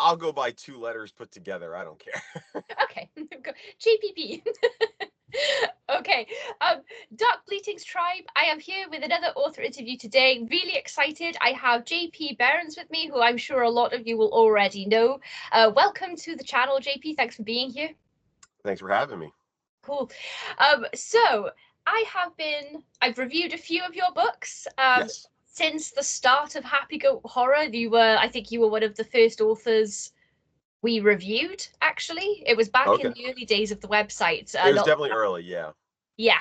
I'll go by 2 letters put together. I don't care. Okay, JPP. Okay, Dark Bleatings Tribe. I am here with another author interview today. Really excited. I have JP Behrens with me, who I'm sure a lot of you will already know. Welcome to the channel, JP. Thanks for being here. Thanks for having me. Cool. So I've reviewed a few of your books. Yes. Since the start of Happy Goat Horror. I think you were one of the first authors we reviewed, actually. It was back in Okay. the early days of the website. It was Not definitely early, yeah. Yeah.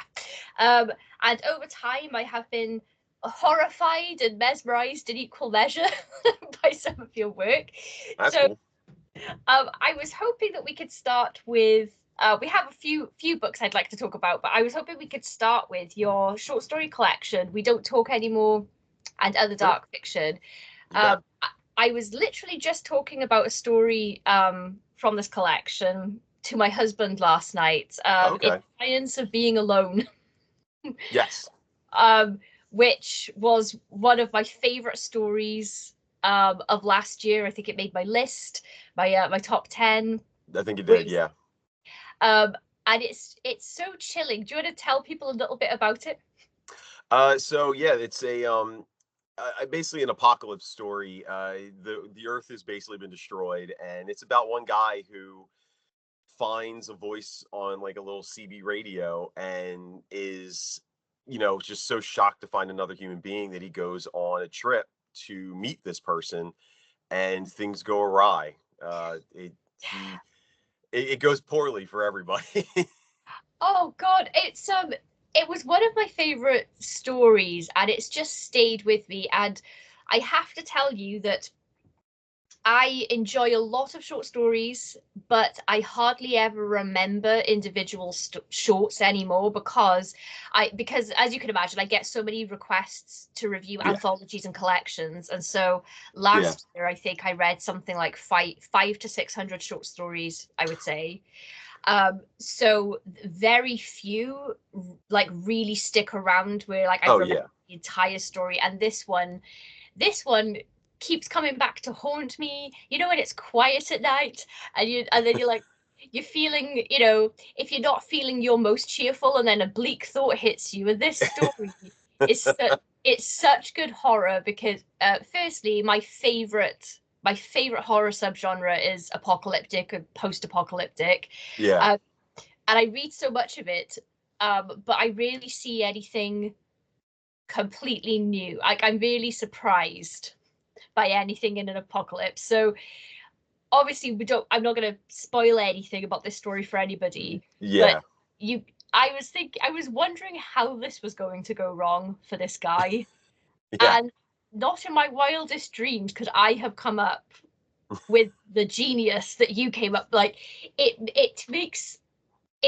Um, and over time, I have been horrified and mesmerized in equal measure by some of your work. That's So cool. I was hoping that we could start with. We have a few books I'd like to talk about, but I was hoping we could start with your short story collection, We Don't Talk Anymore, and Other Sure. Dark Fiction. You bet. I was literally just talking about a story from this collection to my husband last night, In Okay. Science of Being Alone, Yes. um, which was one of my favorite stories of last year. I think it made my list, my top 10. I think it did, With, yeah. um, and it's so chilling. Do you want to tell people a little bit about it? So yeah, it's basically an apocalypse story. The Earth has basically been destroyed, and it's about one guy who finds a voice on like a little CB radio and is, just so shocked to find another human being that he goes on a trip to meet this person, and things go awry. It goes poorly for everybody. Oh God, it was one of my favorite stories, and it's just stayed with me. And I have to tell you that I enjoy a lot of short stories, but I hardly ever remember individual shorts anymore because as you can imagine, I get so many requests to review Yeah, anthologies and collections, and so yeah, last year I think I read something like five to 600 short stories, I would say. So very few like really stick around where like I oh remember yeah. the entire story, and this one keeps coming back to haunt me. You know, when it's quiet at night and then you're feeling, if you're not feeling your most cheerful, and then a bleak thought hits you. And this story is it's such good horror because firstly, my favorite horror subgenre is apocalyptic and post-apocalyptic. Yeah, Um, and I read so much of it, but I rarely see anything completely new. Like, I'm really surprised by anything in an apocalypse. So obviously I'm not going to spoil anything about this story for anybody, but yeah, you I was wondering how this was going to go wrong for this guy, yeah, and not in my wildest dreams could I have come up with the genius that you came up. Like, it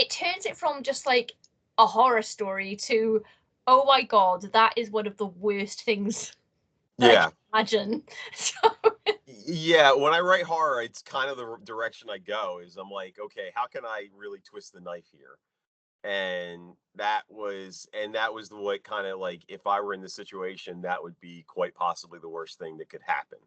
turns it from just like a horror story to, oh my God, that is one of the worst things that I can yeah. imagine. So Yeah, when I write horror, it's kind of the direction I go. Is I'm like, okay, how can I really twist the knife here? And that was the way, kind of like, if I were in this situation, that would be quite possibly the worst thing that could happen.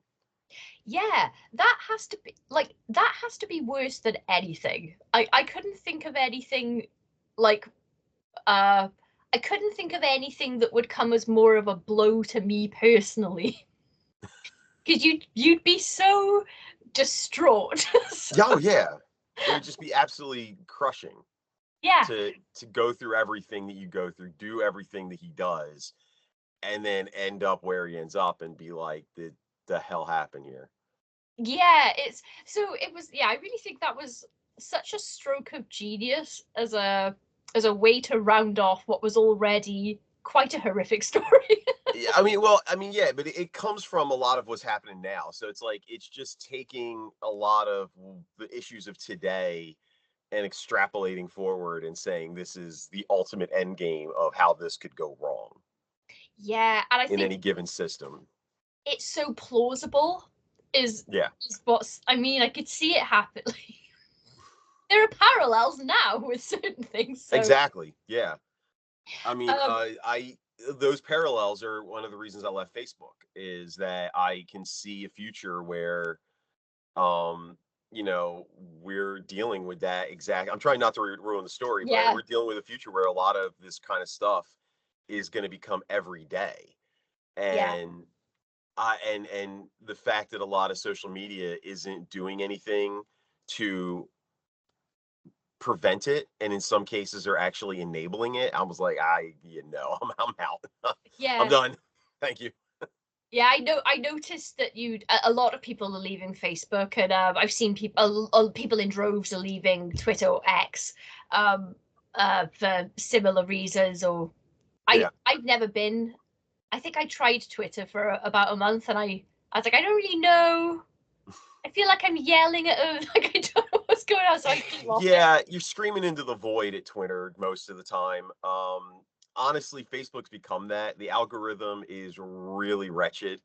yeah, that has to be worse than anything. I couldn't think of anything like uh I couldn't think of anything that would come as more of a blow to me personally. Because you'd be so distraught. So, Yeah, oh yeah, it would just be absolutely crushing yeah. to go through everything that you go through, do everything that he does, and then end up where he ends up and be like, the hell happened here? Yeah, I really think that was such a stroke of genius as a way to round off what was already quite a horrific story. Yeah, I mean, well, I mean, yeah, but it comes from a lot of what's happening now. So it's like it's just taking a lot of the issues of today and extrapolating forward and saying this is the ultimate end game of how this could go wrong Yeah, and I in think any given system. it's so plausible is Yeah, is what's I mean, I could see it happen. There are parallels now with certain things, so exactly. Yeah. I mean, um I those parallels are one of the reasons I left Facebook, is that I can see a future where um, we're dealing with that exact. I'm trying not to ruin the story, but Yeah, we're dealing with a future where a lot of this kind of stuff is going to become every day. yeah, And and the fact that a lot of social media isn't doing anything to prevent it, and in some cases are actually enabling it. I was like, I'm out. I'm yeah. done. Thank you. Yeah, I know. I noticed that a lot of people are leaving Facebook, and I've seen people in droves are leaving Twitter or X, um, for similar reasons. Or Yeah. I've never been. I think I tried Twitter for about a month, and I was like, I don't really know. I feel like I'm yelling at them, like I don't know what's going on, so I came off it. Yeah, you're screaming into the void at Twitter most of the time. Honestly, Facebook's become that. The algorithm is really wretched,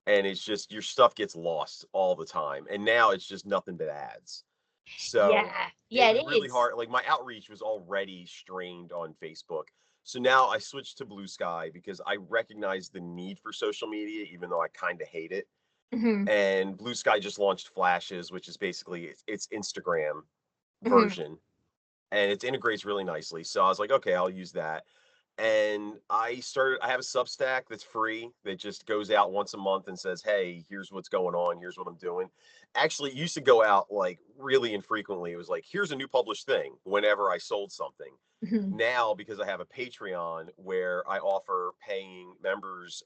and it's just your stuff gets lost all the time. And now it's just nothing but ads. So Yeah, it yeah, was it really is. hard. Like my outreach was already strained on Facebook. So now I switched to Blue Sky because I recognize the need for social media, even though I kind of hate it. Hmm. And Blue Sky just launched Flashes, which is basically it's Instagram Hmm. version, and it integrates really nicely. So I was like, okay, I'll use that. And I have a Substack that's free that just goes out once a month and says, hey, here's what's going on. Here's what I'm doing. Actually, it used to go out like really infrequently. It was like, here's a new published thing whenever I sold something. Hmm. Now, because I have a Patreon where I offer paying members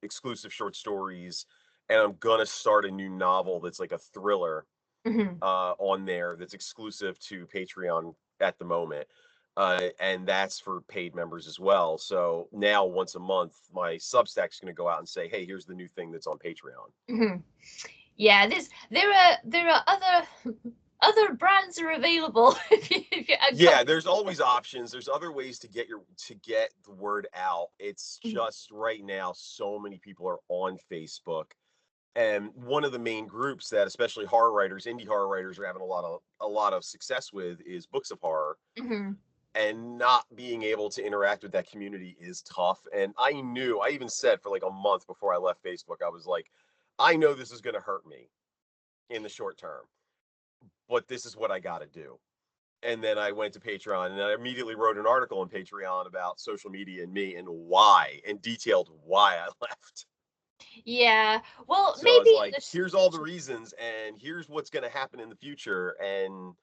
exclusive short stories, and I'm going to start a new novel that's like a thriller Hmm. on there that's exclusive to Patreon at the moment. And that's for paid members as well. So now once a month, my Substack's going to go out and say, "Hey, here's the new thing that's on Patreon." Hmm. Yeah, there are other brands are available if you Yeah, uncover. there's always options. There's other ways to get the word out. It's Mhm. just right now, so many people are on Facebook. And one of the main groups that especially horror writers, indie horror writers, are having a lot of success with is books of horror, Mhm. and not being able to interact with that community is tough. And I even said for like a month before I left Facebook, I was like, I know this is going to hurt me in the short term, but this is what I got to do. And then I went to Patreon and I immediately wrote an article on Patreon about social media and me and why, and detailed why I left. Yeah. Well, So I was maybe in like, this. here's all the reasons and here's what's going to happen in the future. And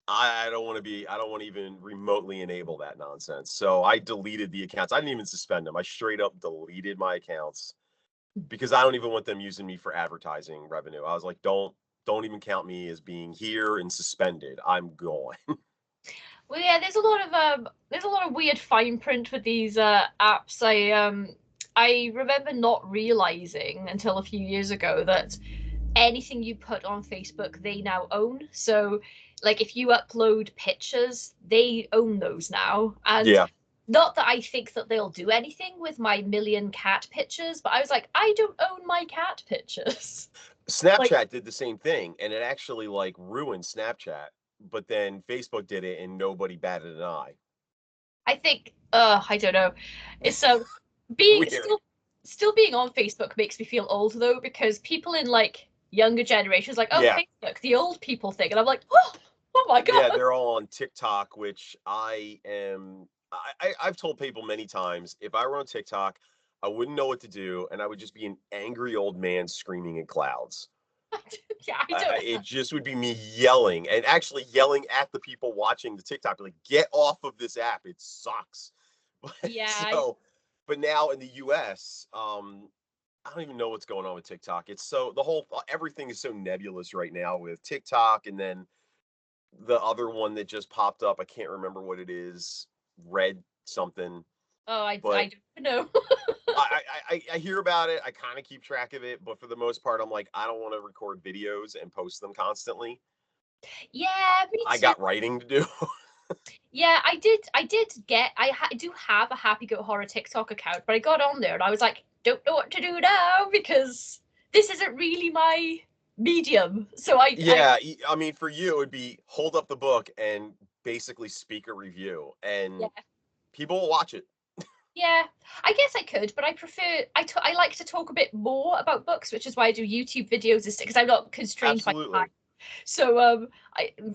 I don't want to be, I don't want to even remotely enable that nonsense. So I deleted the accounts. I didn't even suspend them. I straight up deleted my accounts because I don't even want them using me for advertising revenue. I was like, don't even count me as being here and suspended. I'm gone. Well, yeah, there's a lot of weird fine print with these apps. I remember not realizing until a few years ago that anything you put on Facebook, they now own. So, like, if you upload pictures, they own those now. And Yeah. not that I think that they'll do anything with my million cat pictures, but I was like, I don't own my cat pictures. Like, Snapchat did the same thing and it actually like ruined Snapchat, but then Facebook did it and nobody batted an eye. I think, I don't know. It's being Weird. still being on Facebook makes me feel old though, because people in like younger generations like, oh, Yeah. Facebook, the old people thing, and I'm like, oh my Yeah, god. they're all on TikTok, which I've told people many times if I were on TikTok, I wouldn't know what to do, and I would just be an angry old man screaming at clouds. Yeah, I don't. It just would be me yelling and actually yelling at the people watching the TikTok, like, get off of this app. It sucks. But Yeah, but now in the US, I don't even know what's going on with TikTok. It's so the whole everything is so nebulous right now with TikTok, and then the other one that just popped up, I can't remember what it is, red something, oh, but I don't know. I hear about it. I kind of keep track of it, but for the most part, I'm like, I don't want to record videos and post them constantly. Yeah, me I too. got writing to do. Yeah, I do have a Happy Goat Horror TikTok account, but I got on there and I was like, don't know what to do now because this isn't really my medium. So I Yeah, I mean, for you, it would be hold up the book and basically speak a review, yeah. and people will watch it. Yeah, I guess I could, but I prefer I like to talk a bit more about books, which is why I do YouTube videos, is because I'm not constrained by time. Absolutely. So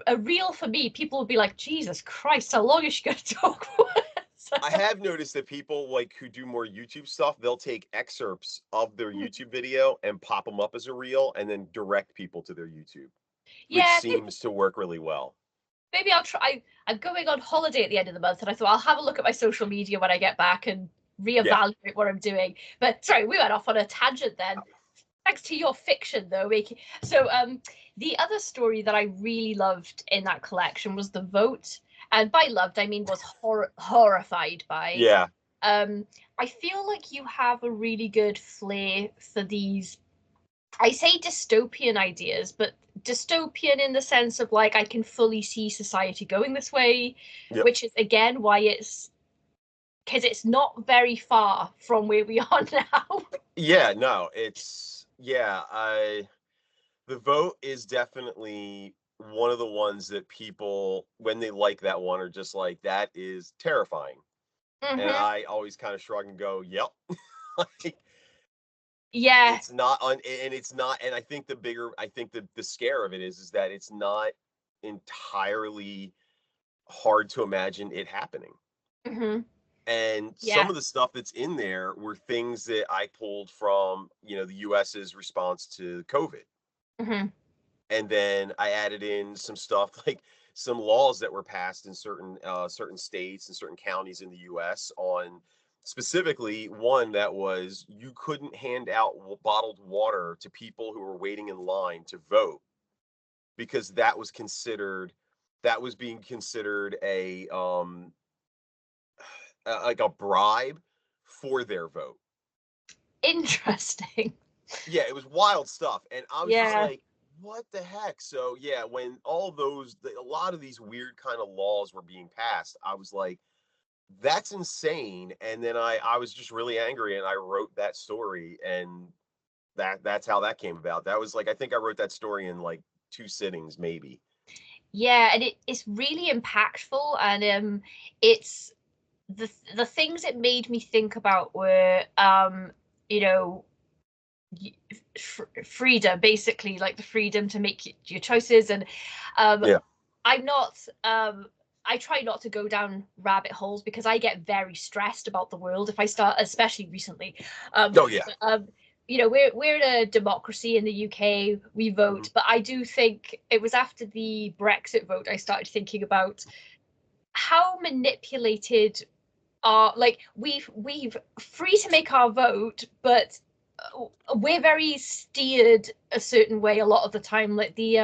a reel for me, people will be like, Jesus Christ, how long is she going to talk for? So, I have noticed that people like who do more YouTube stuff, they'll take excerpts of their YouTube video and pop them up as a reel and then direct people to their YouTube, which yeah, seems to work really well. maybe I'll try. I'm going on holiday at the end of the month, and I thought I'll have a look at my social media when I get back and Yeah, reevaluate what I'm doing. But sorry, we went off on a tangent then. Thanks to your fiction, though, making so. The other story that I really loved in that collection was The Vote, and by loved I mean was horrified by. yeah, Um, I feel like you have a really good flair for these, I say dystopian ideas, but dystopian in the sense of like I can fully see society going this way, yep, which is again why it's because it's not very far from where we are now. yeah. No, it's yeah. I The Vote is definitely one of the ones that people, when they like that one, are just like, that is terrifying. And Hmm. I always kind of shrug and go, yep. Like, Yeah. it's not on, and it's not, and I think I think the scare of it is that it's not entirely hard to imagine it happening. Hmm. And some Yeah. of the stuff that's in there were things that I pulled from, the US's response to COVID. Hmm. And then I added in some stuff like some laws that were passed in certain states and certain counties in the U.S. on specifically one that was you couldn't hand out bottled water to people who were waiting in line to vote because that was being considered like a bribe for their vote. Interesting. Yeah, it was wild stuff, and I was just Yeah. like, "What the heck?" So, yeah, when a lot of these weird kind of laws were being passed, I was like, "That's insane." And then I was just really angry, and I wrote that story, and that's how that came about. That was like I think I wrote that story in like 2 sittings, maybe. Yeah, and it's really impactful, and it's the things it made me think about were you know freedom, basically, like the freedom to make your choices. And um Yeah. I'm not I try not to go down rabbit holes because I get very stressed about the world if I start, especially recently. Oh, yeah. But, we're a democracy in the UK. We Mhm. vote, but I do think it was after the Brexit vote I started thinking about how manipulated are, like, we've free to make our vote, but we're very steered a certain way a lot of the time. Like the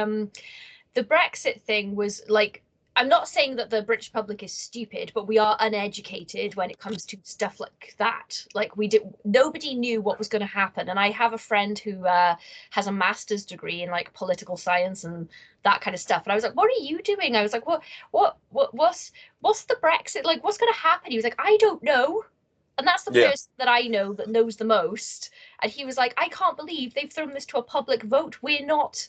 Brexit thing was like, I'm not saying that the British public is stupid, but we are uneducated when it comes to stuff like that. Like nobody knew what was going to happen. And I have a friend who has a master's degree in like political science and that kind of stuff. And I was like, "What are you doing?" I was like, what's the Brexit like? What's going to happen?" He was like, "I don't know." And that's the Yeah. person that I know that knows the most. And he was like, "I can't believe they've thrown this to a public vote. We're not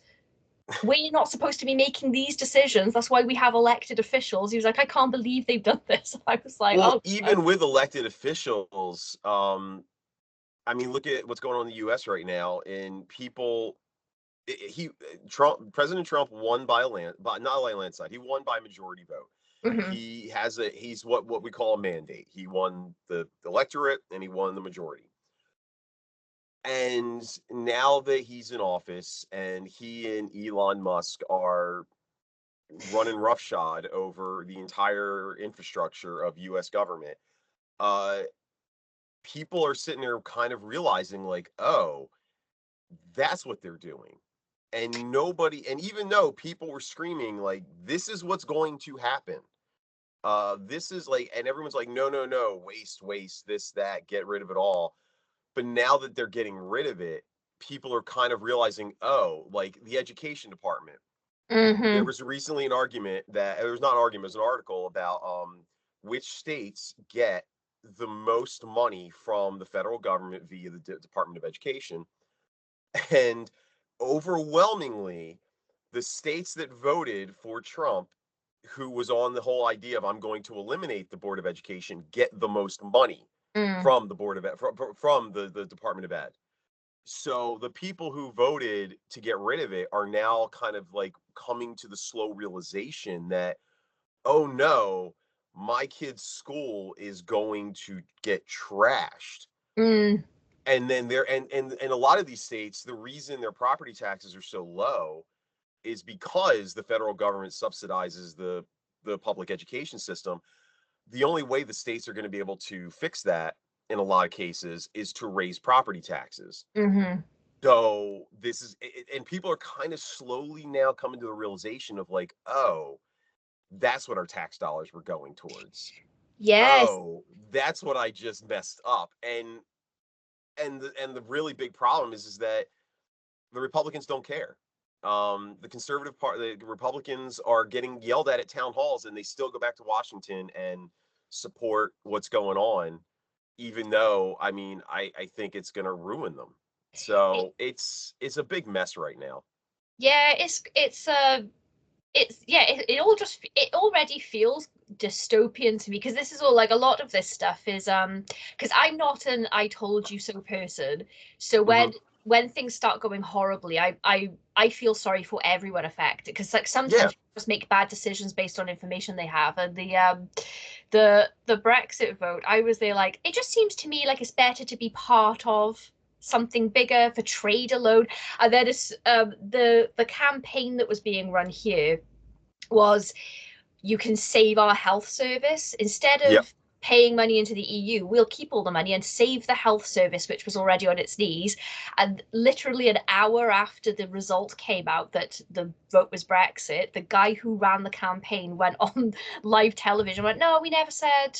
supposed to be making these decisions. That's why we have elected officials." He was like, "I can't believe they've done this." I was like, Well, "Oh God." even with elected officials, I mean, look at what's going on in the US right now, and people he President Trump won by not a landslide. He won by majority vote. Hmm. He's what we call a mandate. He won the electorate and he won the majority. And now that he's in office and he and Elon Musk are running roughshod over the entire infrastructure of US government, uh people are sitting there kind of realizing like, "Oh, that's what they're doing." And even though people were screaming like this is what's going to happen, this is like, and everyone's like, no, no, no, waste, this, that, get rid of it all. But now that they're getting rid of it, people are kind of realizing, oh, like the education department, there Hmm. was recently an argument that there was not an argument, it was an article about which states get the most money from the federal government via the Department of Education. And overwhelmingly, the states that voted for Trump, who was on the whole idea of I'm going to eliminate the Board of Education, get the most money. Mm, from the Board of Ed, from the Department of Ed. So the people who voted to get rid of it are now kind of like coming to the slow realization that, oh no, my kid's school is going to get trashed. mm, And then there and a lot of these states, the reason their property taxes are so low is because the federal government subsidizes the public education system. The only way the states are going to be able to fix that in a lot of cases is to raise property taxes. mhm. So this is, and people are kind of slowly now coming to the realization of like, oh, that's what our tax dollars were going towards. Yes. Oh, that's what I just messed up. And the really big problem is that the Republicans don't care. The conservative part, the Republicans are getting yelled at town halls, and they still go back to Washington and support what's going on, even though I mean I think it's going to ruin them. It, So it's a big mess right now. yeah, it all just it already feels dystopian to me because this is all like a lot of this stuff is because I'm not an I told you so person. So Hmm. when things start going horribly, I feel sorry for everyone affected because like Yeah. sometimes people just make bad decisions based on information they have. And the Brexit vote, I was there like it just seems to me like it's better to be part of something bigger for trade alone. And then it's the campaign that was being run here was you can save our health service instead Yep. of paying money into the EU. We'll keep all the money and save the health service, which was already on its knees. And literally an hour after the result came out that the vote was Brexit, the guy who ran the campaign went on live television, went, "No, we Oh never said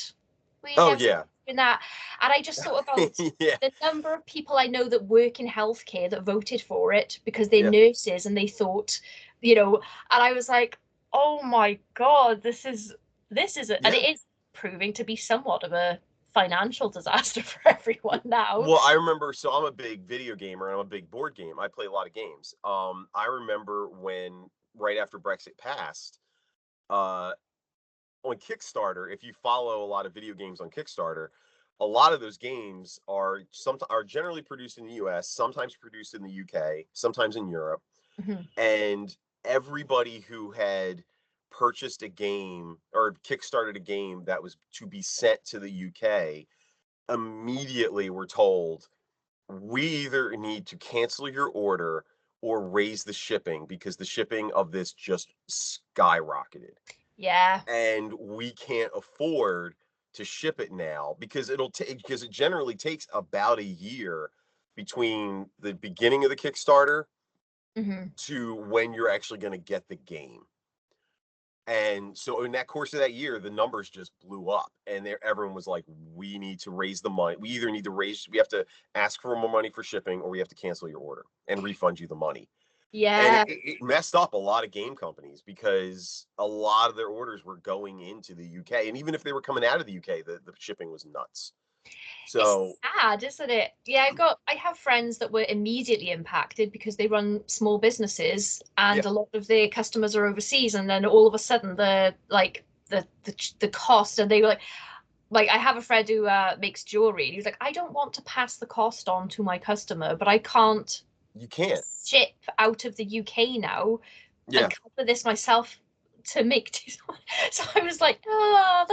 yeah. that." And I just thought about Yeah. the number of people I know that work in healthcare that voted for it because they're Yeah. nurses and they thought, you know, and I was like, oh my God, and Yeah. it is proving to be somewhat of a financial disaster for everyone now. Well, I remember, so I'm a big video gamer and I'm a big board game. I play a lot of games. I remember when right after Brexit passed, uh on Kickstarter, if you follow a lot of video games on Kickstarter, a lot of those games are generally produced in the US, sometimes produced in the UK, sometimes in Europe. Mhm. And everybody who had purchased a game or kickstarted a game that was to be sent to the UK immediately were told, we either need to cancel your order or raise the shipping because the shipping of this just skyrocketed Yeah. and we can't afford to ship it now because it generally takes about a year between the beginning of the Kickstarter Hmm. to when you're actually going to get the game. And so in that course of that year, the numbers just blew up, and there everyone was like, "We need to raise the money. We either need to raise, we have to ask for more money for shipping, or we have to cancel your order and refund you the money." And Yeah. it messed up a lot of game companies because a lot of their orders were going into the UK, and even if they were coming out of the UK, the shipping was nuts. It's So sad, isn't it? Yeah, I have friends that were immediately impacted because they run small businesses and yeah, a lot of their customers are overseas, and then all of a sudden the cost, and they were like I have a friend who makes jewelry, and he was like, I don't want to pass the cost on to my customer, but I can't you can't. ship out of the UK now and Yeah. cover this myself to make. So I was like, oh,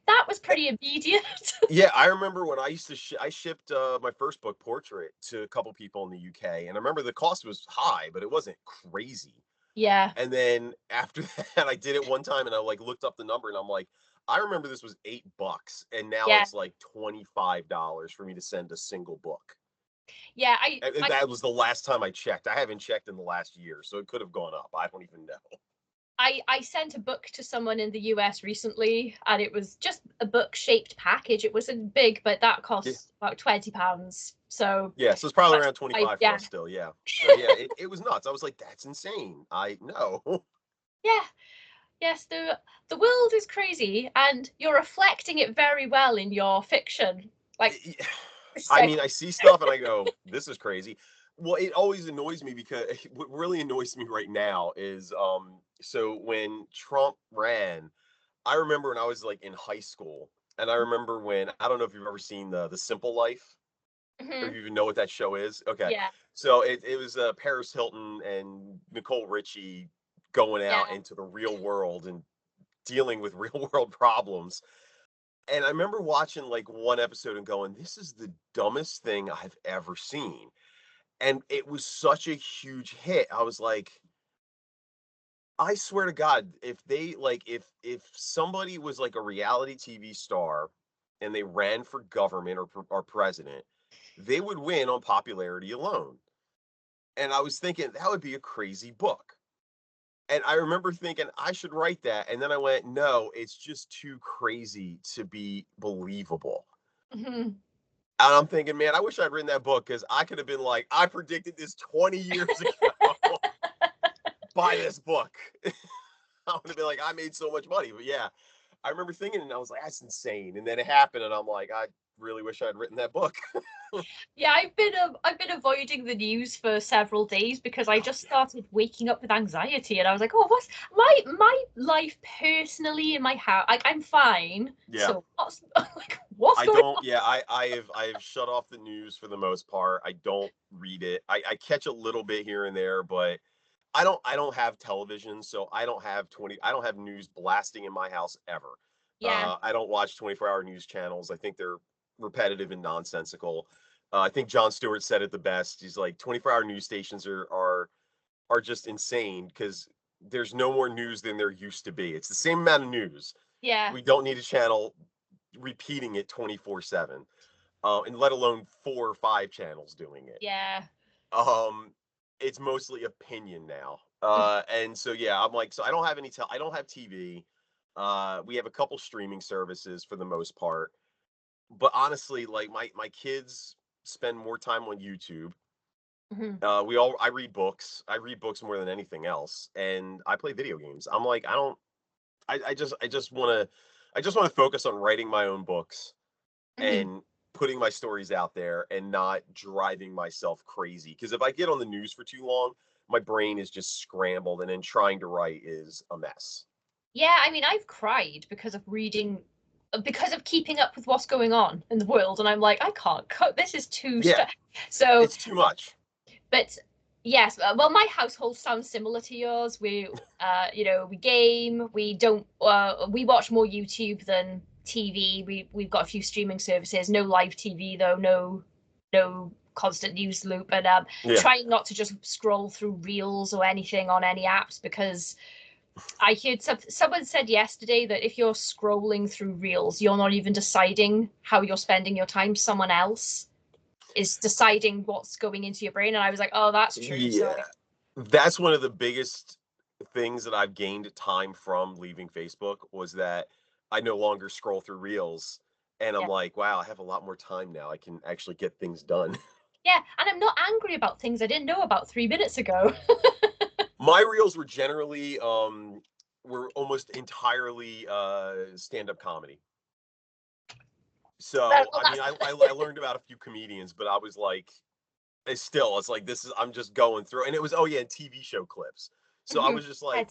that was pretty immediate. Yeah, I remember when I used to I shipped my first book, Portrait, to a couple people in the UK, and I remember the cost was high, but it wasn't crazy. Yeah, And then after that, I did it one time, and I like looked up the number, and I'm like, I remember this was $8, and now yeah, it's like $25 for me to send a single book. yeah. And that was the last time I checked. I haven't checked in the last year, so it could have gone up. I don't even know. I sent a book to someone in the US recently, and it was just a book shaped package. It wasn't big, but that Yeah, cost about £20. So, yeah. So it's probably but around I 25 for yeah us still. Yeah. So yeah, it was nuts. I was like, that's insane. I know. yeah yes the world is crazy, and you're reflecting it very well in your fiction. Like, I seg- mean, I see stuff and I go, this is crazy. Well, it always annoys me because what really annoys me right now is so when Trump ran, I remember when I was like in high school, And I remember when I don't know if you've ever seen The Simple Life, or if Hmm. you even know what that show is. Okay. Yeah, So it was Paris Hilton and Nicole Richie going out yeah. into the real world and dealing with real world problems. And I remember watching like one episode and going, "This is the dumbest thing I've ever seen." And it was such a huge hit. I was like, I swear to God, if they like if somebody was like a reality TV star and they ran for government or president, they would win on popularity alone. And I was thinking that would be a crazy book. And I remember thinking I should write that. And then I went, no, it's just too crazy to be believable. Hmm. And I'm thinking, man, I wish I'd written that book because I could have been like, I predicted this 20 years ago. Buy this book. I would have been like, I made so much money. But yeah, I remember thinking, and I was like, that's insane. And then it happened, and I'm like, I really wish I'd written that book. Yeah, I've been avoiding the news for several days because I Oh just yeah, started waking up with anxiety, and I was like, oh, what's my life personally in my house? Like, I'm fine. yeah. So what's like what's I going don't. on? Yeah, I have shut off the news for the most part. I don't read it. I catch a little bit here and there, but I don't have television, so I don't have news blasting in my house ever. Yeah, I don't watch 24-hour news channels. I think they're repetitive and nonsensical. I think Jon Stewart said it the best. He's like 24-hour news stations are just insane because there's no more news than there used to be. It's the same amount of news. yeah, We don't need a channel repeating it 24/7, and let alone four or five channels doing it. yeah. Um, it's mostly opinion now. And so yeah, I'm like, so I don't have I don't have TV. We have a couple streaming services for the most part, but honestly, like my kids spend more time on YouTube. Mhm. I read books. I read books more than anything else, and I play video games. I'm like, I don't. I just want to focus on writing my own books Mhm. and putting my stories out there and not driving myself crazy. Because if I get on the news for too long, my brain is just scrambled, and then trying to write is a mess. Yeah, I mean, I've cried because of keeping up with what's going on in the world, and I'm like, I can't cope. This is too Yeah, stress. So, it's too much. but yes, well, my household sounds similar to yours. We game. We don't. We watch more YouTube than TV. We've got a few streaming services. No live TV though. No constant news loop, and Yeah. trying not to just scroll through reels or anything on any apps because I heard someone said yesterday that if you're scrolling through reels, you're not even deciding how you're spending your time. Someone else is deciding what's going into your brain. And I was like, oh, that's true. So Yeah. That's one of the biggest things that I've gained time from leaving Facebook was that I no longer scroll through reels, and I'm yeah. like, wow, I have a lot more time now. I can actually get things done. Yeah. And I'm not angry about things I didn't know about 3 minutes ago. My reels were almost entirely stand-up comedy. So, Well, I mean, that's I learned about a few comedians, but I was like, it's like this is I'm just going through, and it was oh yeah, TV show clips. So I Mhm. was just Yeah, like,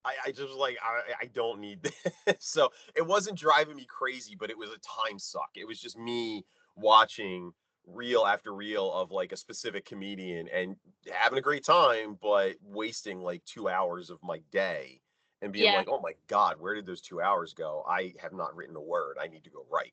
I just was like I don't need this. So it wasn't driving me crazy, but it was a time suck. It was just me watching reel after reel of like a specific comedian and having a great time, but wasting like 2 hours of my day and being yeah. like, oh my God, where did those 2 hours go? I have not written a word. I need to go write.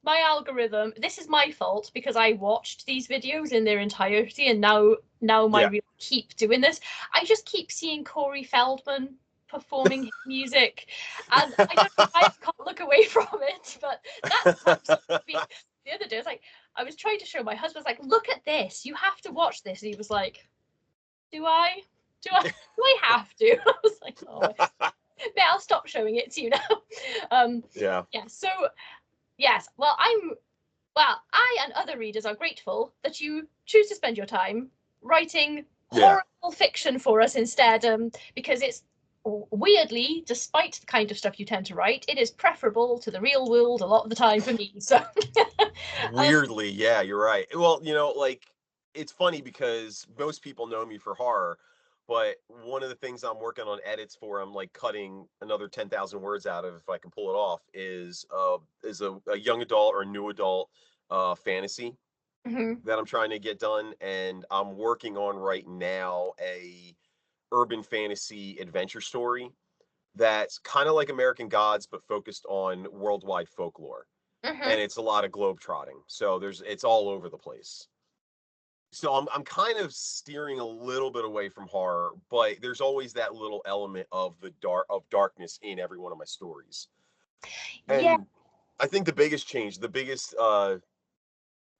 My algorithm, this is my fault because I watched these videos in their entirety and now my Yeah. reel keep doing this. I just keep seeing Corey Feldman performing his music and I don't know why I can't look away from it, but that snaps me the other day. It's like I was trying to show my husband, like, look at this, you have to watch this. And he was like, do I? Do I have to? I was like, oh, but I'll stop showing it to you now. Um, Yeah. yeah, so yes, well, I and other readers are grateful that you choose to spend your time writing Yeah. horrible fiction for us instead, because it's weirdly, despite the kind of stuff you tend to write, it is preferable to the real world a lot of the time for me. So, um, Weirdly, yeah, you're right. Well, like it's funny because most people know me for horror, But one of the things I'm working on edits for, I'm like cutting another 10,000 words out of if I can pull it off, is a young adult or new adult fantasy Hmm. that I'm trying to get done, and I'm working on right now a urban fantasy adventure story that's kind of like American Gods but focused on worldwide folklore, Hmm. and it's a lot of globe trotting. So it's all over the place. So I'm kind of steering a little bit away from horror, but there's always that little element of darkness in every one of my stories. Yeah. And I think the biggest change, the biggest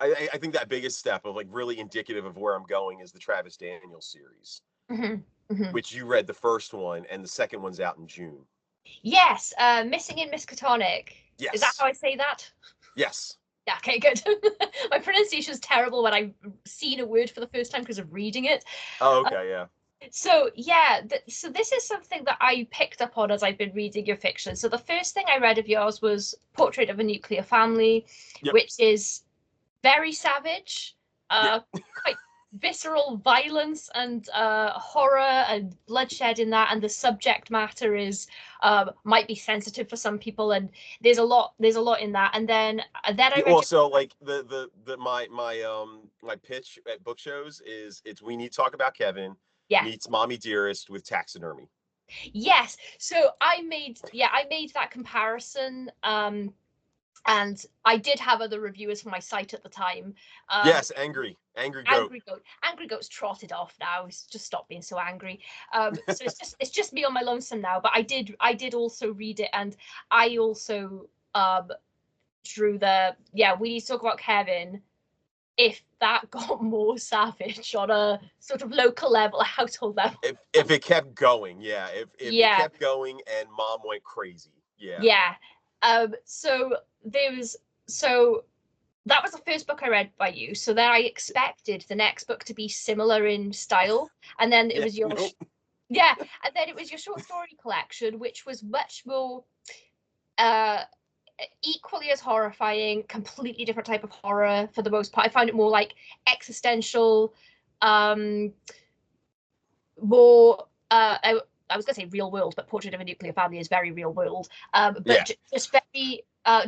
I think that biggest step of like really indicative of where I'm going is the Travis Daniels series, Hmm. Hmm. which you read the first one and the second one's out in June. Yes, Missing in Miskatonic. Is that Yes. how I say that? Yes. Yeah, okay, good. My pronunciation is terrible when I've seen a word for the first time because of reading it. Oh, Uh, okay, yeah. so yeah, so this is something that I picked up on as I've been reading your fiction. So the first thing I read of yours was Portrait of a Nuclear Family, Yep. which is very savage, Yeah. quite visceral violence and horror and bloodshed in that, and the subject matter is might be sensitive for some people, and there's a lot in that. And then I Yeah, read well, your so like my pitch at book shows is it's we need to talk about Kevin yeah. meets Mommy Dearest with taxidermy. Yes, so I made that comparison, and I did have other reviewers for my site at the time. Yes, angry goat. Angry Goat's trotted off now. He's just stopped being so angry. So it's just me on my lonesome now. But I did also read it, and I also drew the we need to talk about Kevin. If that got more savage on a sort of local level, a household level. If it kept going, yeah. If it Yeah, kept going and Mom went crazy, yeah, yeah. So there was so that was the first book I read by you. So then I expected the next book to be similar in style, and then it yeah. was your Nope. yeah, and then it was your short story collection, which was much more uh equally as horrifying, completely different type of horror for the most part. I found it more like existential, um, more I was going to say real world, but Portrait of a Nuclear Family is very real world. But Yeah.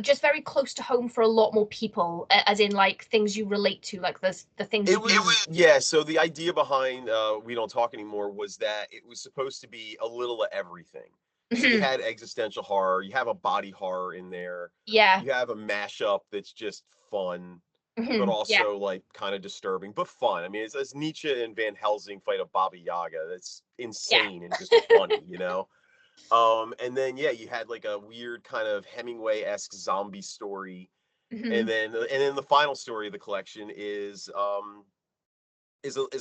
just very close to home for a lot more people, as in like things you relate to, like the things It you can. was yeah. So the idea behind We Don't Talk Anymore was that it was supposed to be a little of everything. So you Mhm. had existential horror, you have a body horror in there, Yeah. you have a mashup that's just fun, but Mhm. Yeah. also like kind of disturbing, but fun. I mean, it's as Nietzsche and Van Helsing fight a Baba Yaga. That's Yeah. insane and just funny, you know. And then yeah, you had like a weird kind of Hemingway-esque zombie story, Mhm. and then the final story of the collection is a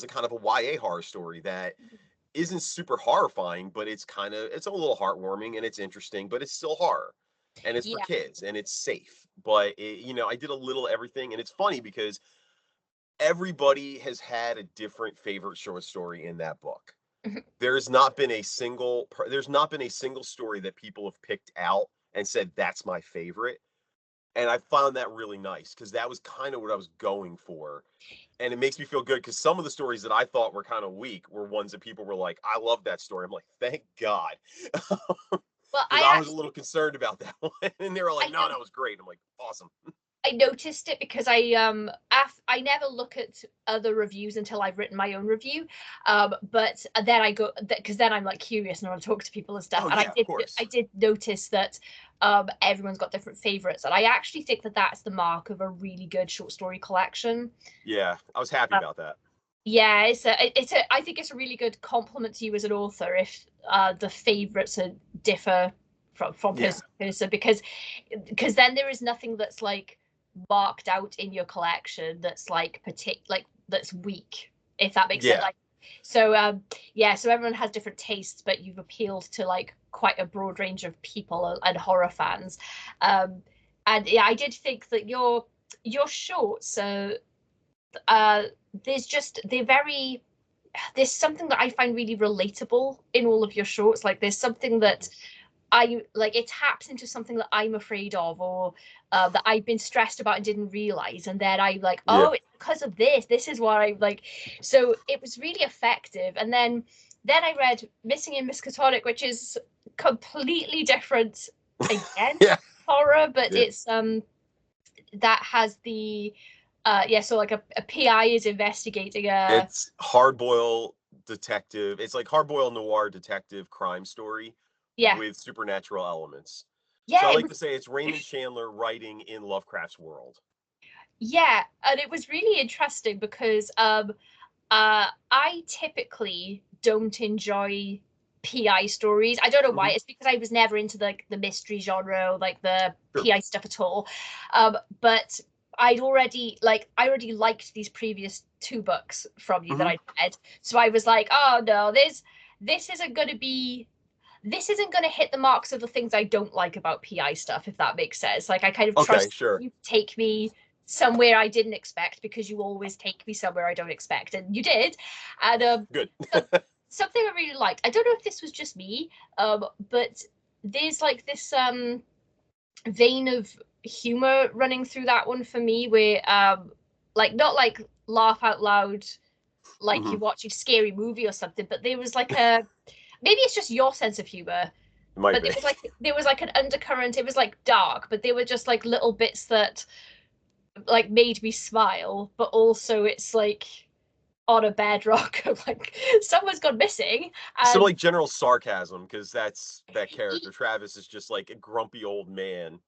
kind of a YA horror story that isn't super horrifying, but it's a little heartwarming and it's interesting, but it's still horror. And it's for Yeah. kids and it's safe. But I did a little everything, and it's funny because everybody has had a different favorite short story in that book. Mhm. There's not been a single story that people have picked out and said that's my favorite. And I found that really nice because that was kind of what I was going for, and it makes me feel good because some of the stories that I thought were kind of weak were ones that people were like, "I love that story." I'm like, "Thank God," Well, because I was a little concerned about that one, and they were like, I "No, know that was great." I'm like, "Awesome." I noticed it because I never look at other reviews until I've written my own review, but then I go because then I'm like curious and I want to talk to people and stuff. Oh And I yeah, of did I course. did notice that everyone's got different favorites, and I actually think that that's the mark of a really good short story collection. Yeah, I was happy Uh, about that. yeah, it's a I think it's a really good compliment to you as an author if the favorites are differ from Yeah, person to person, because then there is nothing that's like marked out in your collection that's like that's weak, if that makes sense. yeah, Like so everyone has different tastes, but you've appealed to like quite a broad range of people and horror fans. um and yeah, I did think that your shorts uh there's just they're very there's something that I find really relatable in all of your shorts. Like there's something that I like, it taps into something that I'm afraid of, or that I've been stressed about and didn't realize. And then I like, yeah, oh, it's because of this. This is what I like. So it was really effective. And then then I read Missing in Miskatonic, which is completely different again Yeah, horror, but yeah. it's that has the yeah, so like a PI is investigating a It's hardboil detective. It's like hardboil noir detective crime story yeah. with supernatural elements. So I Yeah, it like was to say it's Raymond Chandler writing in Lovecraft's world. yeah, and it was really interesting because I typically don't enjoy PI stories. I don't know why. Hmm. It's because I was never into the mystery genre, or, like the Sure. PI stuff at all. But I already liked these previous two books from you that Hmm. I read. So I was like, oh no, this isn't going to be this isn't going to hit the marks of the things I don't like about PI stuff, if that makes sense. Like I kind of Okay, trust sure. you to take me somewhere I didn't expect because you always take me somewhere I don't expect, and you did. And Good. so something I really liked. I don't know if this was just me, but there's like this vein of humor running through that one for me, where like not like laugh out loud like Hmm. you watch a scary movie or something, but there was like a maybe it's just your sense of humor, It might but be. there was like an undercurrent. It was like dark, but they were just like little bits that like made me smile, but also it's like on a bedrock of like someone's gone missing. Some And like general sarcasm because that's that character. Travis is just like a grumpy old man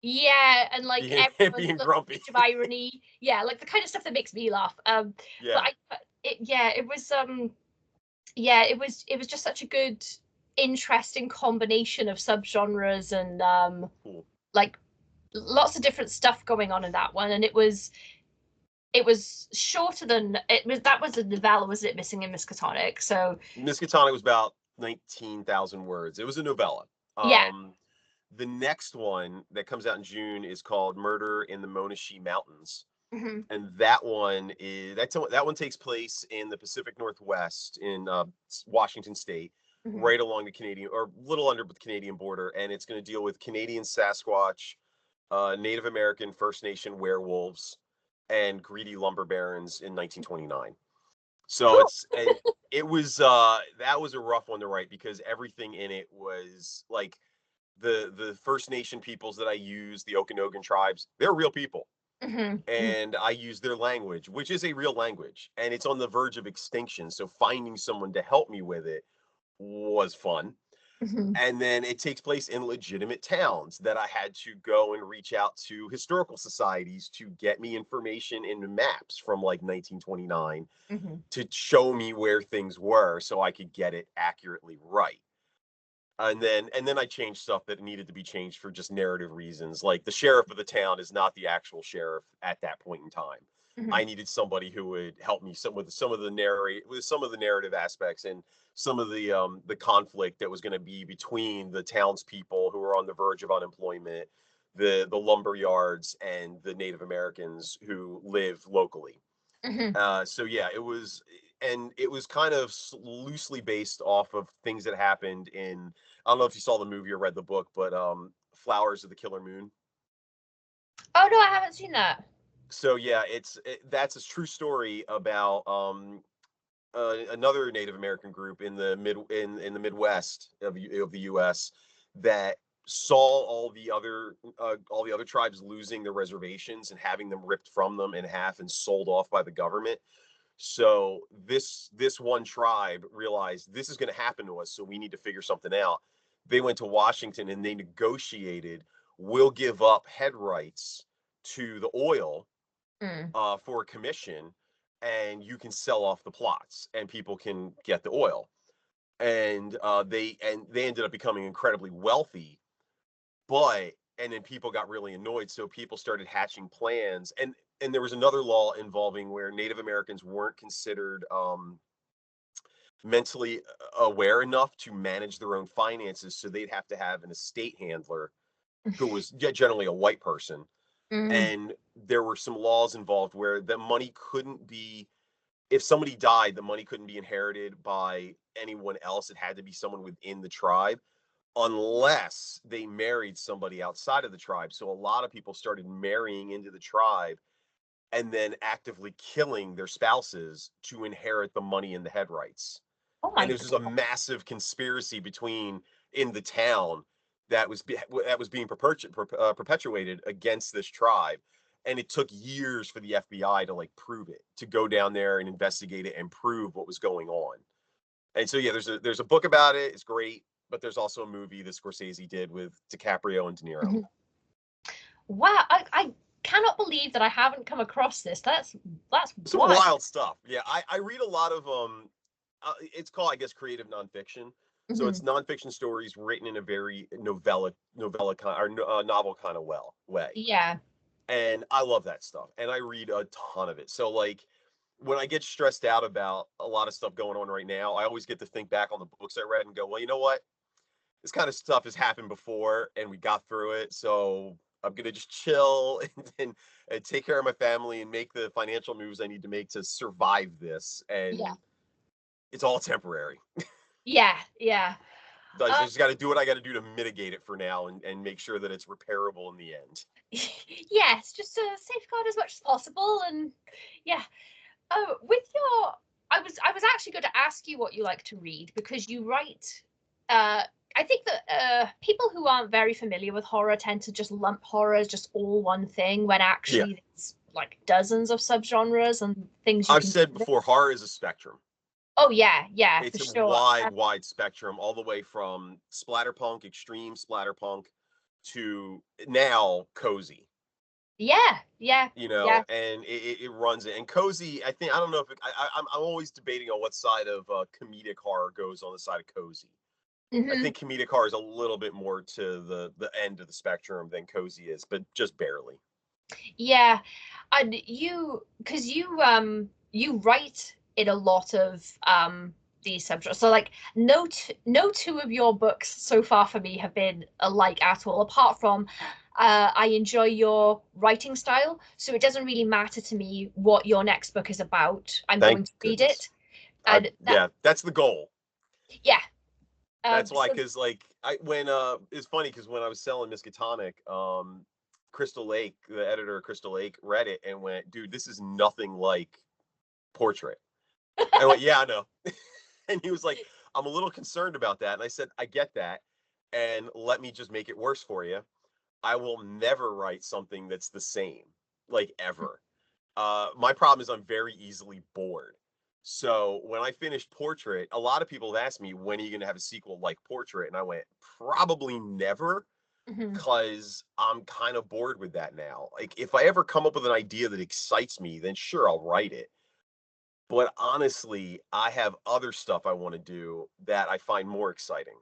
yeah, and like being everyone's being got a grumpy. touch of irony. Yeah, like the kind of stuff that makes me laugh. But Yeah, it was yeah, it was just such a good interesting combination of subgenres and cool. like lots of different stuff going on in that one, and it was shorter than it was. That was a novella, was it? Missing in Miskatonic. So Miskatonic was about 19,000 words. It was a novella. yeah. Um, the next one that comes out in June is called Murder in the Monashi Mountains. Hmm. And that one is that one takes place in the Pacific Northwest in Washington State, Hmm. right along the Canadian or little under the Canadian border, and it's going to deal with Canadian Sasquatch, Native American First Nation werewolves, and greedy lumber barons in 1929. So Cool. it's and it was that was a rough one to write because everything in it was like the First Nation peoples that I use, the Okanagan tribes, they're real people. Hmm. And I use their language, which is a real language, and it's on the verge of extinction. So finding someone to help me with it was fun. Hmm. And then it takes place in legitimate towns that I had to go and reach out to historical societies to get me information in maps from like 1929 Hmm. to show me where things were so I could get it accurately right. And then I changed stuff that needed to be changed for just narrative reasons. Like the sheriff of the town is not the actual sheriff at that point in time. Hmm. I needed somebody who would help me with some of the narrative aspects and some of the conflict that was going to be between the townspeople who were on the verge of unemployment, the lumber yards, and the Native Americans who live locally. Hmm. So yeah, it was kind of loosely based off of things that happened in. I don't know if you saw the movie or read the book, but Flowers of the Killer Moon. Oh no, I haven't seen that. So yeah, that's a true story about another Native American group in the Midwest of the U.S. that saw all the other tribes losing their reservations and having them ripped from them in half and sold off by the government. So this one tribe realized this is going to happen to us, so we need to figure something out. They went to Washington and they negotiated, we'll give up head rights to the oil Mm. for a commission, and you can sell off the plots, and people can get the oil. And they ended up becoming incredibly wealthy, but and then people got really annoyed, so people started hatching plans, and there was another law involving where Native Americans weren't considered mentally aware enough to manage their own finances, so they'd have to have an estate handler who was generally a white person. Mm. And there were some laws involved where the money couldn't be, if somebody died, the money couldn't be inherited by anyone else. It had to be someone within the tribe unless they married somebody outside of the tribe. So a lot of people started marrying into the tribe and then actively killing their spouses to inherit the money and the head rights. Oh and my there's just a massive conspiracy in the town that was being perpetuated against this tribe, and it took years for the FBI to like prove it, to go down there and investigate it and prove what was going on. And so yeah, there's a book about it. It's great, but there's also a movie that Scorsese did with DiCaprio and De Niro. God. Wow, I cannot believe that I haven't come across this. That's Some wild. wild stuff. Yeah, I read a lot of it's called, I guess, creative nonfiction. So Hmm. it's nonfiction stories written in a very novella kind, or novel kind of way. Yeah. And I love that stuff, and I read a ton of it. So like when I get stressed out about a lot of stuff going on right now, I always get to think back on the books I read and go, well, you know what? This kind of stuff has happened before, and we got through it. So I'm gonna just chill and take care of my family and make the financial moves I need to make to survive this. Yeah. And it's all temporary. Yeah. Yeah. I Uh, just got to do what I got to do to mitigate it for now, and make sure that it's repairable in the end. yes, just to safeguard as much as possible, and yeah. Oh, with your, I was actually going to ask you what you like to read because you write. Uh, I think that people who aren't very familiar with horror tend to just lump horror as just all one thing, when Yeah, actually there's like dozens of subgenres and things you I've can do said with it. before, horror is a spectrum. Oh yeah, yeah, for It's a sure. wide spectrum, all the way from splatterpunk, extreme splatterpunk, to now cozy. Yeah, yeah, yeah. And it runs it. And cozy, I think, I don't know if I'm always debating on what side of comedic horror goes on the side of cozy. I Hmm. think comedic horror is a little bit more to the end of the spectrum than cozy is, but just barely. Yeah, and because you write in a lot of these subjects. So like no two of your books so far for me have been alike at all, apart from I enjoy your writing style, so it doesn't really matter to me what your next book is about. I'm Thank going to read goodness. it, and that Yeah, that's the goal. yeah. That's why, So because like I when it's funny because when I was selling Miskatonic, Crystal Lake, the editor of Crystal Lake, read it and went, "Dude, this is nothing like Portrait." I went, "Yeah, I know." And he was like, "I'm a little concerned about that." And I said, "I get that, and let me just make it worse for you. I will never write something that's the same, like ever. My problem is I'm very easily bored. So when I finished Portrait, a lot of people have asked me, when are you going to have a sequel like Portrait? And I went, probably never, mhm, because I'm kind of bored with that now. Like, if I ever come up with an idea that excites me, then sure, I'll write it. But honestly, I have other stuff I want to do that I find more exciting.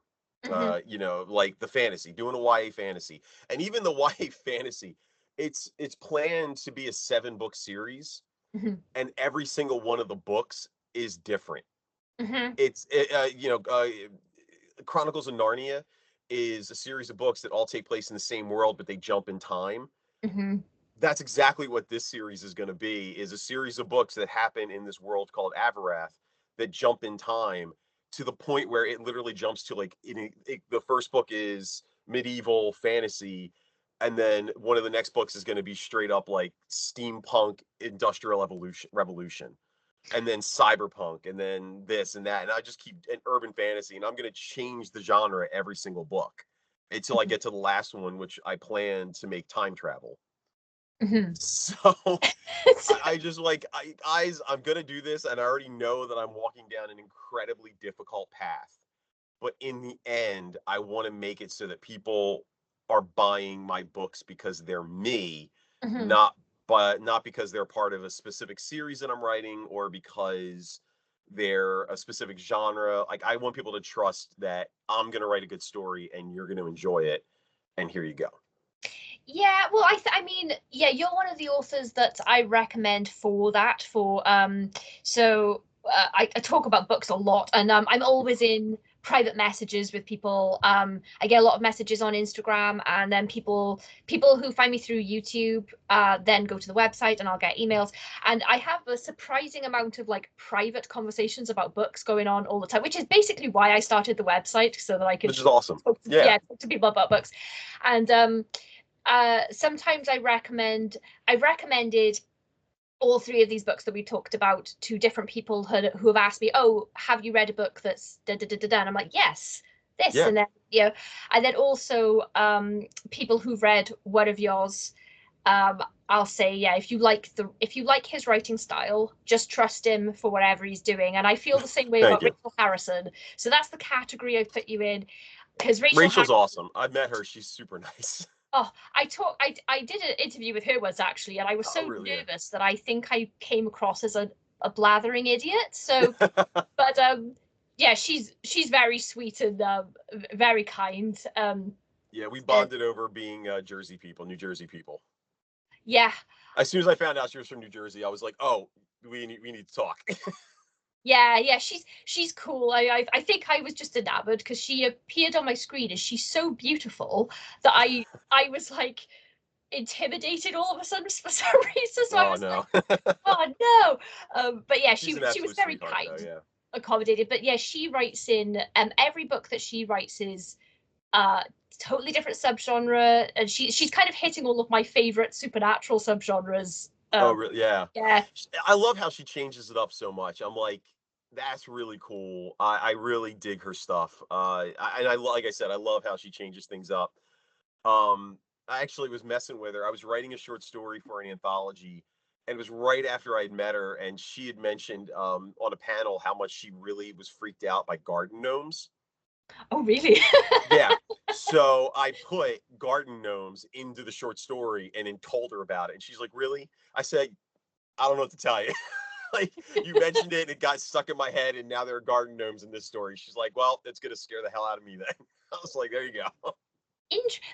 mhm, Like the fantasy, doing a YA fantasy. And even the YA fantasy, it's planned to be a 7-book series, mhm, and every single one of the books is different. mhm, It's Chronicles of Narnia is a series of books that all take place in the same world, but they jump in time. mhm, That's exactly what this series is going to be, is a series of books that happen in this world called Avarath, that jump in time to the point where it literally jumps to like the first book is medieval fantasy, and then one of the next books is going to be straight up like steampunk industrial evolution revolution, and then cyberpunk, and then this and that, and I just keep an urban fantasy, and I'm going to change the genre every single book until I mhm, get to the last one, which I plan to make time travel. mhm. So I just like, guys, I'm gonna do this, and I already know that I'm walking down an incredibly difficult path. But in the end, I want to make it so that people are buying my books because they're me, Mhm. not because they're part of a specific series that I'm writing, or because they're a specific genre. Like, I want people to trust that I'm gonna write a good story and you're gonna enjoy it. And here you go. Yeah, well, I mean, yeah, you're one of the authors that I recommend for that. I talk about books a lot, and I'm always in private messages with people. I get a lot of messages on Instagram, and then people who find me through YouTube then go to the website, and I'll get emails. And I have a surprising amount of like private conversations about books going on all the time, which is basically why I started the website, so that I could Which is awesome. Yeah. yeah, talk to people about books. And sometimes I recommended all three of these books that we talked about to different people who have asked me, oh, have you read a book that's da da da da da? And I'm like, yes, this. Yeah. And then, and then also people who've read one of yours, I'll say, yeah, if you like his writing style, just trust him for whatever he's doing. And I feel the same way Thank about you. Rachel Harrison. So that's the category I've put you in, because Rachel Rachel's Harrison. awesome. I've met her. She's super nice. Oh, I did an interview with her once actually, and I was Oh, so really? nervous that I think I came across as a blathering idiot. So, Yeah. but yeah, she's very sweet and very kind. Yeah, we Uh, bonded over being Jersey people, New Jersey people. yeah, As soon as I found out she was from New Jersey, I was like, "Oh, we need to talk." yeah, she's cool. I think I was just enamored because she appeared on my screen and she's so beautiful that I was like intimidated all of a sudden for some reason. So I Oh was like, no. oh no. But yeah, She's an she was absolute very sweetheart, though. kind, Yeah. accommodated. But yeah, she writes in every book that she writes is uh totally different subgenre, and she's kind of hitting all of my favorite supernatural subgenres. Oh, really? Yeah. Yeah, I love how she changes it up so much. I'm like, that's really cool. I really dig her stuff. And I like I said, I love how she changes things up. I actually was messing with her. I was writing a short story for an anthology, and it was right after I had met her, and she had mentioned on a panel how much she really was freaked out by garden gnomes. oh really? Yeah. So I put garden gnomes into the short story and then told her about it. And she's like, really? I said, I don't know what to tell you. Like, you mentioned it, and it got stuck in my head, and now there are garden gnomes in this story. She's like, well, that's gonna scare the hell out of me then. I was like, there you go.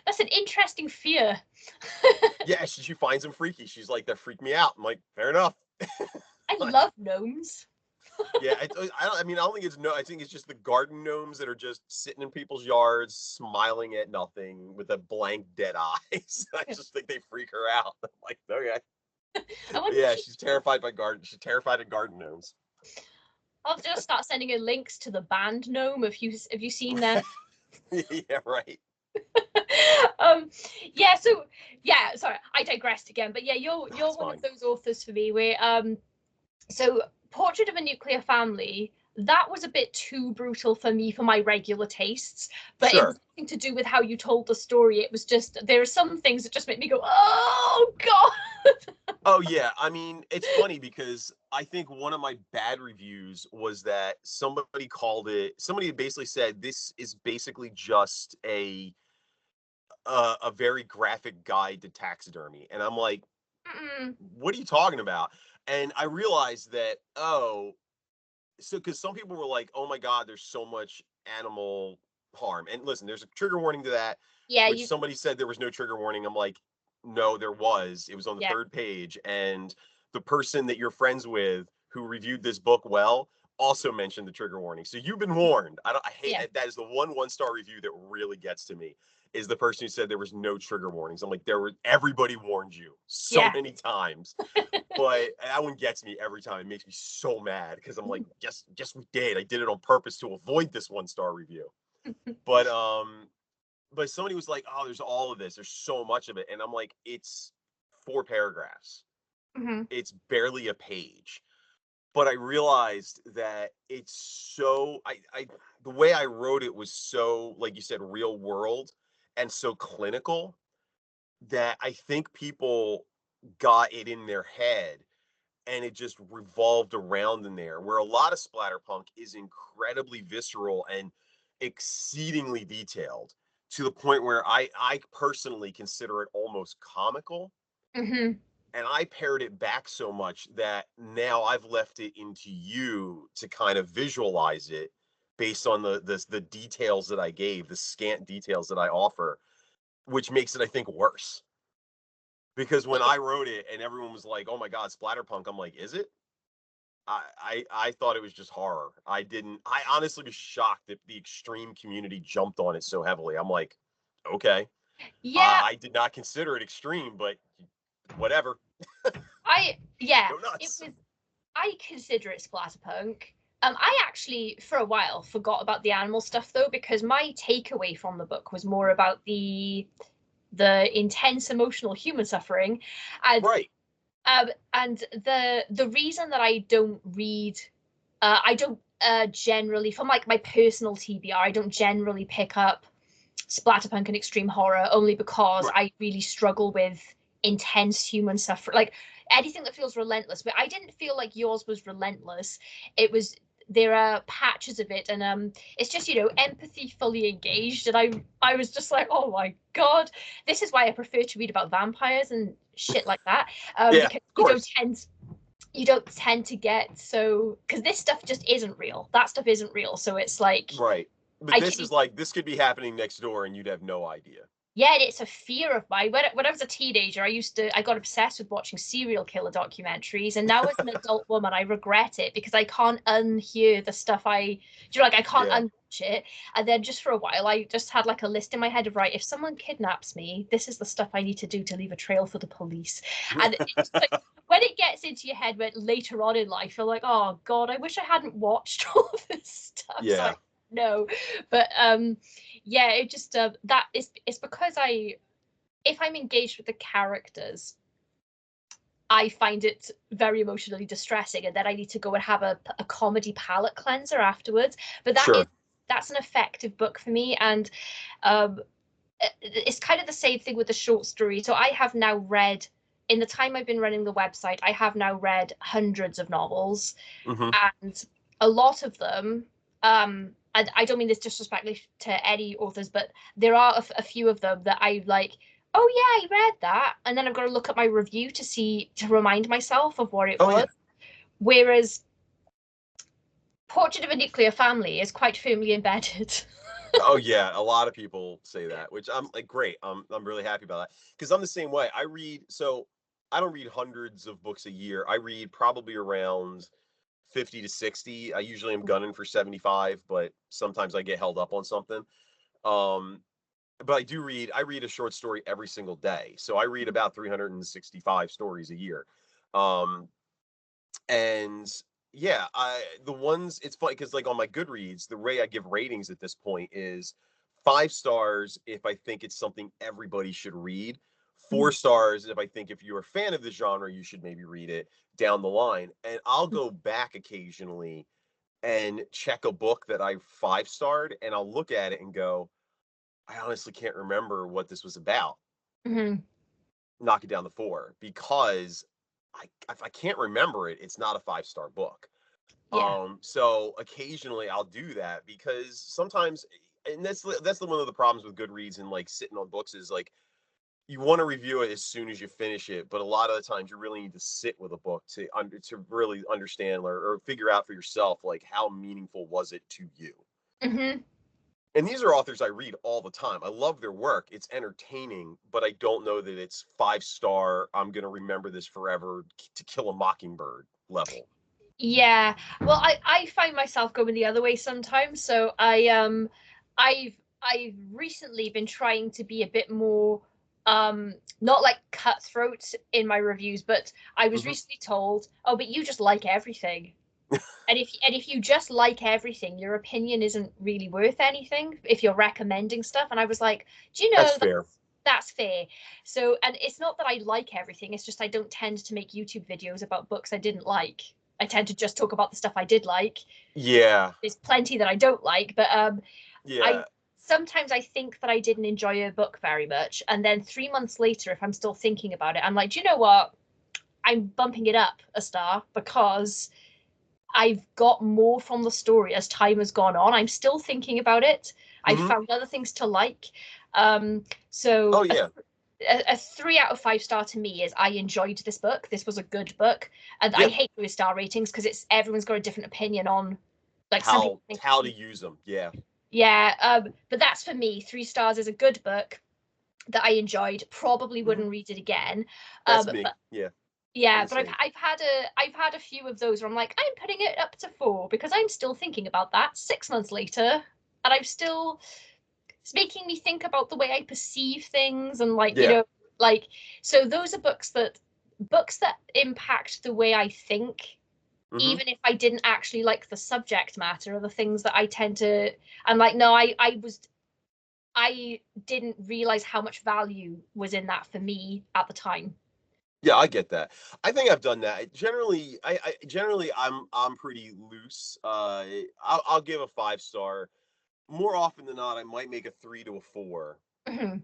That's an interesting fear. Yeah, she finds them freaky. She's like, that freaked me out. I'm like, fair enough. I Like, love gnomes. yeah, I mean, I don't think it's no. I think it's just the garden gnomes that are just sitting in people's yards, smiling at nothing with a blank, dead eyes. I just think they freak her out. I'm like, okay, I but wonder if yeah, she. she's terrified by garden. She's terrified of garden gnomes. I'll just start sending her links to the band Gnome. Have you seen them? Yeah, right. um, yeah. So yeah. Sorry, I digressed again. But yeah, you're That's one of fine. those authors for me where so Portrait of a Nuclear Family. That was a bit too brutal for me for my regular tastes, but it was Sure. nothing to do with how you told the story. It was just there are some things that just make me go, oh god. Oh yeah, I mean, it's funny because I think one of my bad reviews was that somebody called it. Somebody basically said this is basically just a very graphic guide to taxidermy, and I'm like, Mm-mm. what are you talking about? And I realized that, oh, so because some people were like, oh my god, there's so much animal harm. And listen, there's a trigger warning to that, Yeah, which you. somebody said there was no trigger warning. I'm like, no, there was. It was on the Yeah, third page, and the person that you're friends with who reviewed this book well also mentioned the trigger warning. So you've been warned. I hate yeah, that is the one-star review that really gets to me, is the person who said there was no trigger warnings. I'm like, everybody warned you so yeah. many times. But that one gets me every time. It makes me so mad because I'm like, yes, we did. I did it on purpose to avoid this one-star review. But but somebody was like, oh, there's all of this. There's so much of it. And I'm like, it's 4 paragraphs. Hmm. It's barely a page. But I realized that it's so I the way I wrote it was so, like you said, real world and so clinical that I think people got it in their head and it just revolved around in there. Where a lot of splatterpunk is incredibly visceral and exceedingly detailed to the point where I personally consider it almost comical. Hmm. And I pared it back so much that now I've left it into you to kind of visualize it based on the details that I gave, the scant details that I offer, which makes it, I think, worse. Because when I wrote it and everyone was like, "Oh my God, splatterpunk," I'm like, "Is it?" I thought it was just horror. I didn't. I honestly was shocked that the extreme community jumped on it so heavily. I'm like, okay, Yeah, I did not consider it extreme, but whatever. yeah, Go it nuts. was. I consider it splatterpunk. I actually, for a while, forgot about the animal stuff though, because my takeaway from the book was more about the intense emotional human suffering, and Right. And the reason that I don't read, I don't generally, from like my personal TBR, I don't generally pick up splatterpunk and extreme horror, only because Right. I really struggle with intense human suffering, like anything that feels relentless. But I didn't feel like yours was relentless. It was, there are patches of it, and it's just, empathy fully engaged, and I was just like, oh my god, this is why I prefer to read about vampires and shit like that, Yeah, because of course. you don't tend to get so, because this stuff just isn't real. That stuff isn't real, so it's like Right. But I this can, is like this could be happening next door and you'd have no idea. yeah, it's a fear of mine. When I was a teenager, I got obsessed with watching serial killer documentaries, and now as an adult woman, I regret it because I can't unhear the stuff like I can't Yeah. unwatch it. And then just for a while, I just had like a list in my head of, right, if someone kidnaps me, this is the stuff I need to do to leave a trail for the police. And it's just like, when it gets into your head, when later on in life, you're like, oh God, I wish I hadn't watched all of this stuff. So I Yeah. know, but yeah, it just that is, it's because if I'm engaged with the characters, I find it very emotionally distressing, and then I need to go and have a comedy palate cleanser afterwards. But Sure. that's an effective book for me, and um, it's kind of the same thing with the short story. So I have now read, in the time I've been running the website, I have now read hundreds of novels, Hmm. and a lot of them, and I don't mean this disrespectfully to any authors, but there are a few of them that I like, oh yeah, I read that, and then I've got to look at my review to remind myself of what it Oh was. yeah. Whereas Portrait of a Nuclear Family is quite firmly embedded. Oh yeah, a lot of people say that, which I'm like, great. I'm really happy about that because I'm the same way. I don't read hundreds of books a year. I read probably around 50 to 60. I usually am gunning for 75, but sometimes I get held up on something. Um, but I read a short story every single day. So I read about 365 stories a year. Um, and yeah, I the ones it's funny because like on my Goodreads, the way I give ratings at this point is 5 stars if I think it's something everybody should read. 4 stars if I think if you're a fan of the genre, you should maybe read it down the line. And I'll go back occasionally and check a book that I 5 starred and I'll look at it and go, I honestly can't remember what this was about. Mm-hmm. Knock it down to 4 because if I can't remember it, it's not a 5 star book. Yeah. So occasionally I'll do that because sometimes, and that's the one of the problems with Goodreads and like sitting on books is like you want to review it as soon as you finish it, but a lot of the times you really need to sit with a book to really understand or figure out for yourself like how meaningful was it to you. Mm-hmm. And these are authors I read all the time. I love their work. It's entertaining, but I don't know that it's 5 star. I'm going to remember this forever. To Kill a Mockingbird level. Yeah. Well, I find myself going the other way sometimes. So I've recently been trying to be a bit more not like cutthroat in my reviews, but I was Hmm. recently told, "Oh, but you just like everything." And if you just like everything, your opinion isn't really worth anything if you're recommending stuff. And I was like, "Do you That's know fair. that's fair?" So, and it's not that I like everything, it's just I don't tend to make YouTube videos about books I didn't like. I tend to just talk about the stuff I did like. Yeah. There's plenty that I don't like, but I Yeah. sometimes I think that I didn't enjoy a book very much, and then 3 months later, if I'm still thinking about it, I'm like, do you know what? I'm bumping it up a star because I've got more from the story as time has gone on. I'm still thinking about it. I've Hmm. found other things to like. So Oh, yeah. a 3 out of 5 star to me is I enjoyed this book. This was a good book, and I Yeah. hate doing star ratings because it's everyone's got a different opinion on. Like some people think, How to use them. Yeah. yeah, but that's for me. 3 stars is a good book that I enjoyed. Probably Hmm. wouldn't read it again. That's me. But Yeah. I'm yeah, the but same. I've had a few of those where I'm like, I'm putting it up to 4 because I'm still thinking about that 6 months later, and I'm still, it's making me think about the way I perceive things, and like, Yeah. like, so those are books that impact the way I think, Hmm. even if I didn't actually like the subject matter, or the things that I tend to, I'm like, no, I didn't realize how much value was in that for me at the time. Yeah, I get that. I think I've done that. Generally, I generally I'm pretty loose. I'll give a 5 star. More often than not, I might make a 3 to a 4. Mhm.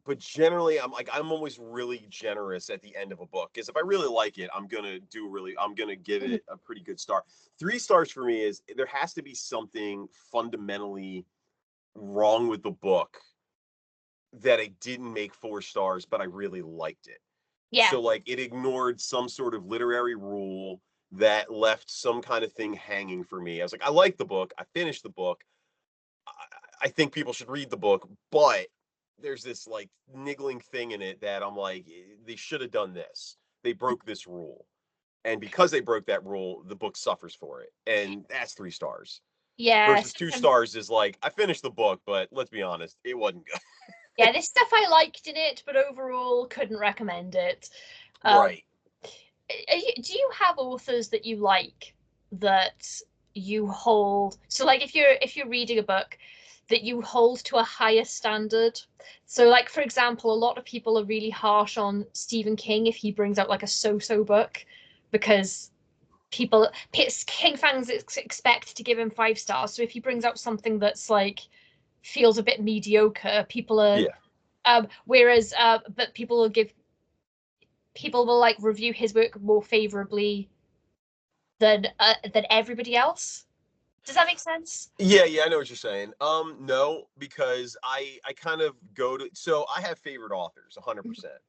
But generally, I'm always really generous at the end of a book because if I really like it, I'm gonna give Mhm. it a pretty good star. 3 stars for me is there has to be something fundamentally wrong with the book that I didn't make 4 stars, but I really liked it. Yeah. So like it ignored some sort of literary rule that left some kind of thing hanging for me. I was like, I like the book, I finished the book. I, I think people should read the book, but there's this like niggling thing in it that I'm like, they should have done this. They broke this rule. And because they broke that rule, the book suffers for it. And that's 3 stars. Yeah. Versus 2 stars is like, I finished the book, but let's be honest, it wasn't good. Yeah, there's stuff I liked in it, but overall couldn't recommend it. Um, Right. do you have authors that you like that you hold? So, like, if you're reading a book that you hold to a higher standard. So, like for example, a lot of people are really harsh on Stephen King if he brings out like a so-so book because King fans expect to give him 5 stars. So if he brings out something that's like feels a bit mediocre, people are Yeah. whereas but people will like review his work more favorably than everybody else. Does that make sense? Yeah, yeah, I know what you're saying. No, because I kind of go to so I have favorite authors, 100%.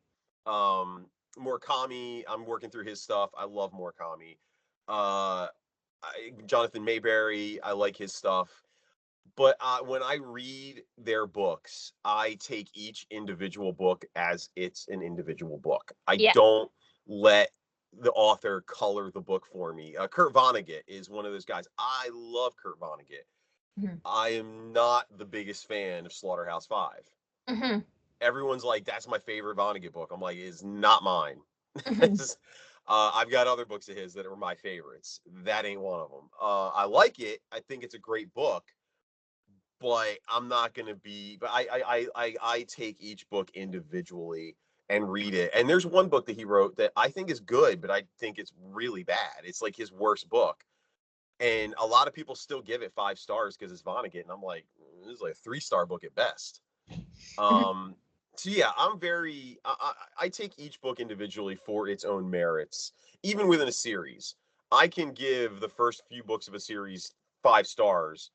Um, Murakami, I'm working through his stuff. I love Murakami. Jonathan Mayberry, I like his stuff. But when I read their books, I take each individual book as it's an individual book. I Yeah. don't let the author color the book for me. Kurt Vonnegut is one of those guys. I love Kurt Vonnegut. Hmm. I am not the biggest fan of Slaughterhouse Five. Hmm. Everyone's like, "That's my favorite Vonnegut book." I'm like, "It's not mine." Hmm. I've got other books of his that are my favorites. That ain't one of them. I like it. I think it's a great book, but I'm not gonna be. But I take each book individually and read it. And there's one book that he wrote that I think is good, but I think it's really bad. It's like his worst book, and a lot of people still give it 5 stars because it's Vonnegut, and I'm like, this is like a 3 star book at best. Um, so yeah, I'm very. I take each book individually for its own merits, even within a series. I can give the first few books of a series 5 stars,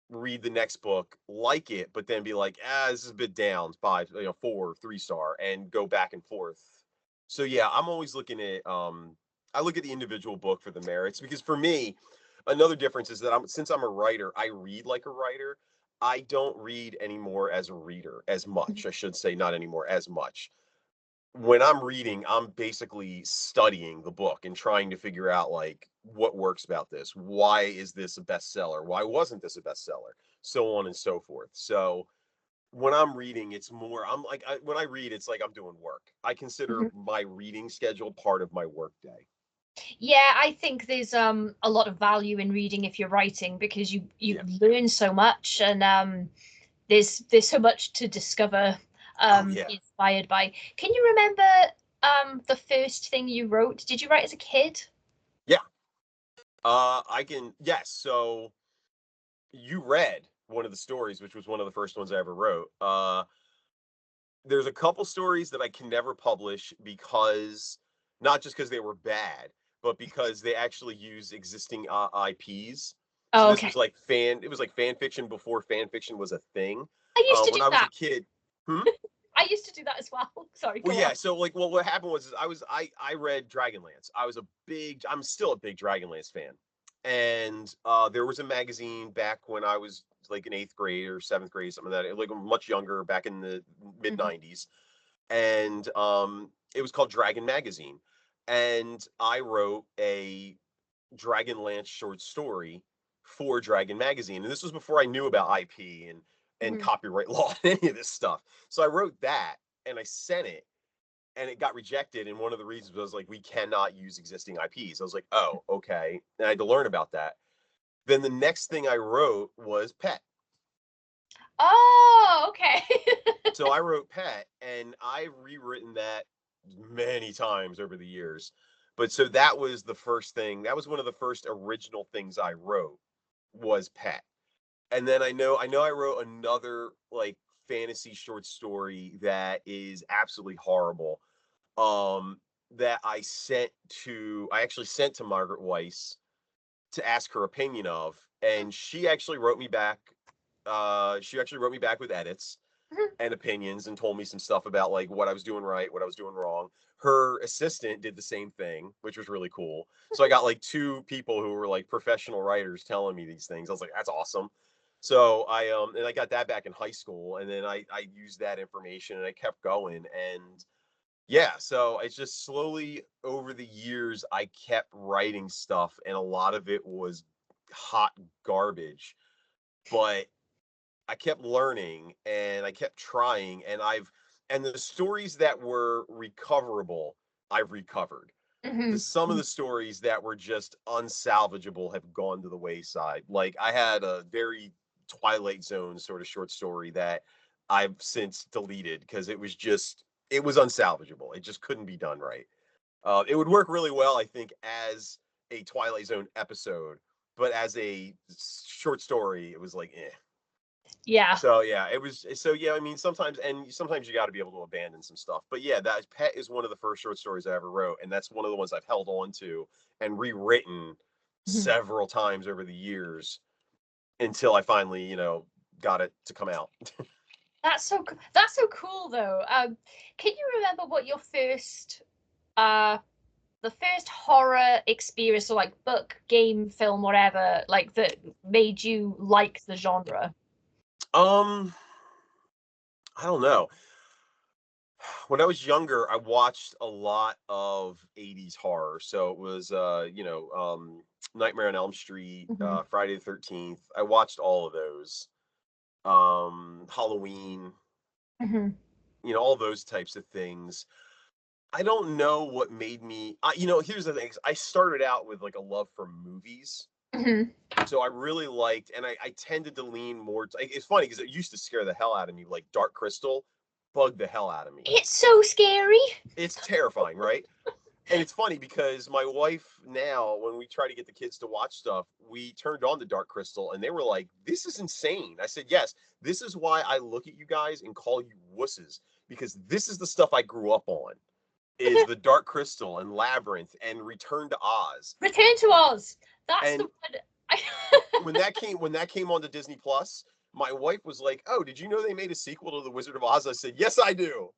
read the next book, like it, but then be like, this is a bit down, 4, 3 star, and go back and forth. So yeah, I'm always looking at I look at the individual book for the merits because for me, another difference is that since I'm a writer, I read like a writer. I don't read anymore as a reader as much. I should say not anymore as much. When I'm reading, I'm basically studying the book and trying to figure out like what works about this. Why is this a bestseller? Why wasn't this a bestseller? So on and so forth. So when I'm reading, it's more I'm like when I read, it's like I'm doing work. I consider Hmm. my reading schedule part of my work day. Yeah, I think there's a lot of value in reading if you're writing because you Yeah. learn so much and there's so much to discover, Oh yeah. be inspired by. Can you remember the first thing you wrote? Did you write as a kid? Yeah. I can. Yes. So you read one of the stories, which was one of the first ones I ever wrote. There's a couple stories that I can never publish because not just because they were bad, but because they actually use existing IPs. So Oh, this okay. was it was like fan fiction before fan fiction was a thing. I used to When do I was a that. kid, hmm? I used to do that as well. Sorry, Well, go on. yeah. So like, well, what happened was I read Dragonlance. I'm still a big Dragonlance fan, and there was a magazine back when I was like in 8th grade or 7th grade, something like that, like much younger, back in the mid Hmm. '90s, and it was called Dragon Magazine, and I wrote a Dragonlance short story for Dragon Magazine, and this was before I knew about IP and Hmm. copyright law and any of this stuff. So I wrote that and I sent it, and it got rejected. And one of the reasons was like, we cannot use existing IPs. I was like, oh, okay. And I had to learn about that. Then the next thing I wrote was Pet. Oh, okay. So I wrote Pet, and I've rewritten that. many times over the years. But so that was the first thing. That was one of the first original things I wrote was Pet. And then I know I wrote another like fantasy short story that is absolutely horrible. Um that I actually sent to Margaret Weiss to ask her opinion of, and she actually wrote me back with edits and opinions and told me some stuff about like what I was doing right, what I was doing wrong. Her assistant did the same thing, which was really cool. So I got like two people who were like professional writers telling me these things. I was like, that's awesome. So I got that back in high school, and then I used that information and I kept going. And yeah, so it's just slowly over the years I kept writing stuff, and a lot of it was hot garbage. But I kept learning and I kept trying, and the stories that were recoverable, I've recovered. Hmm. Some of the stories that were just unsalvageable have gone to the wayside. Like I had a very Twilight Zone sort of short story that I've since deleted because it was unsalvageable. It just couldn't be done right. It would work really well, I think, as a Twilight Zone episode, but as a short story, it was like, eh. Yeah. So yeah, it was. So yeah, I mean, sometimes you got to be able to abandon some stuff. But yeah, that Pet is one of the first short stories I ever wrote, and that's one of the ones I've held on to and rewritten Mhm. several times over the years until I finally, got it to come out. That's so cool though. Can you remember what your uh the first horror experience or like book, game, film, whatever, like that made you like the genre? Um, I don't know. When I was younger, I watched a lot of 80s horror. So it was Nightmare on Elm Street, Hmm. Friday the 13th. I watched all of those. Halloween, Hmm. all those types of things. I don't know what made me here's the thing. I started out with like a love for movies. Hmm. So I really liked, and I tended to lean more. It's funny because it used to scare the hell out of me. Like Dark Crystal bugged the hell out of me. It's so scary. It's terrifying, right? And it's funny because my wife now, when we try to get the kids to watch stuff, we turned on the Dark Crystal and they were like, "This is insane." I said, "Yes, this is why I look at you guys and call you wusses, because this is the stuff I grew up on. Is the Dark Crystal and Labyrinth and Return to Oz." Return to Oz. That's the And one. I... when that came on to Disney Plus, my wife was like, "Oh, did you know they made a sequel to The Wizard of Oz?" I said, "Yes, I do."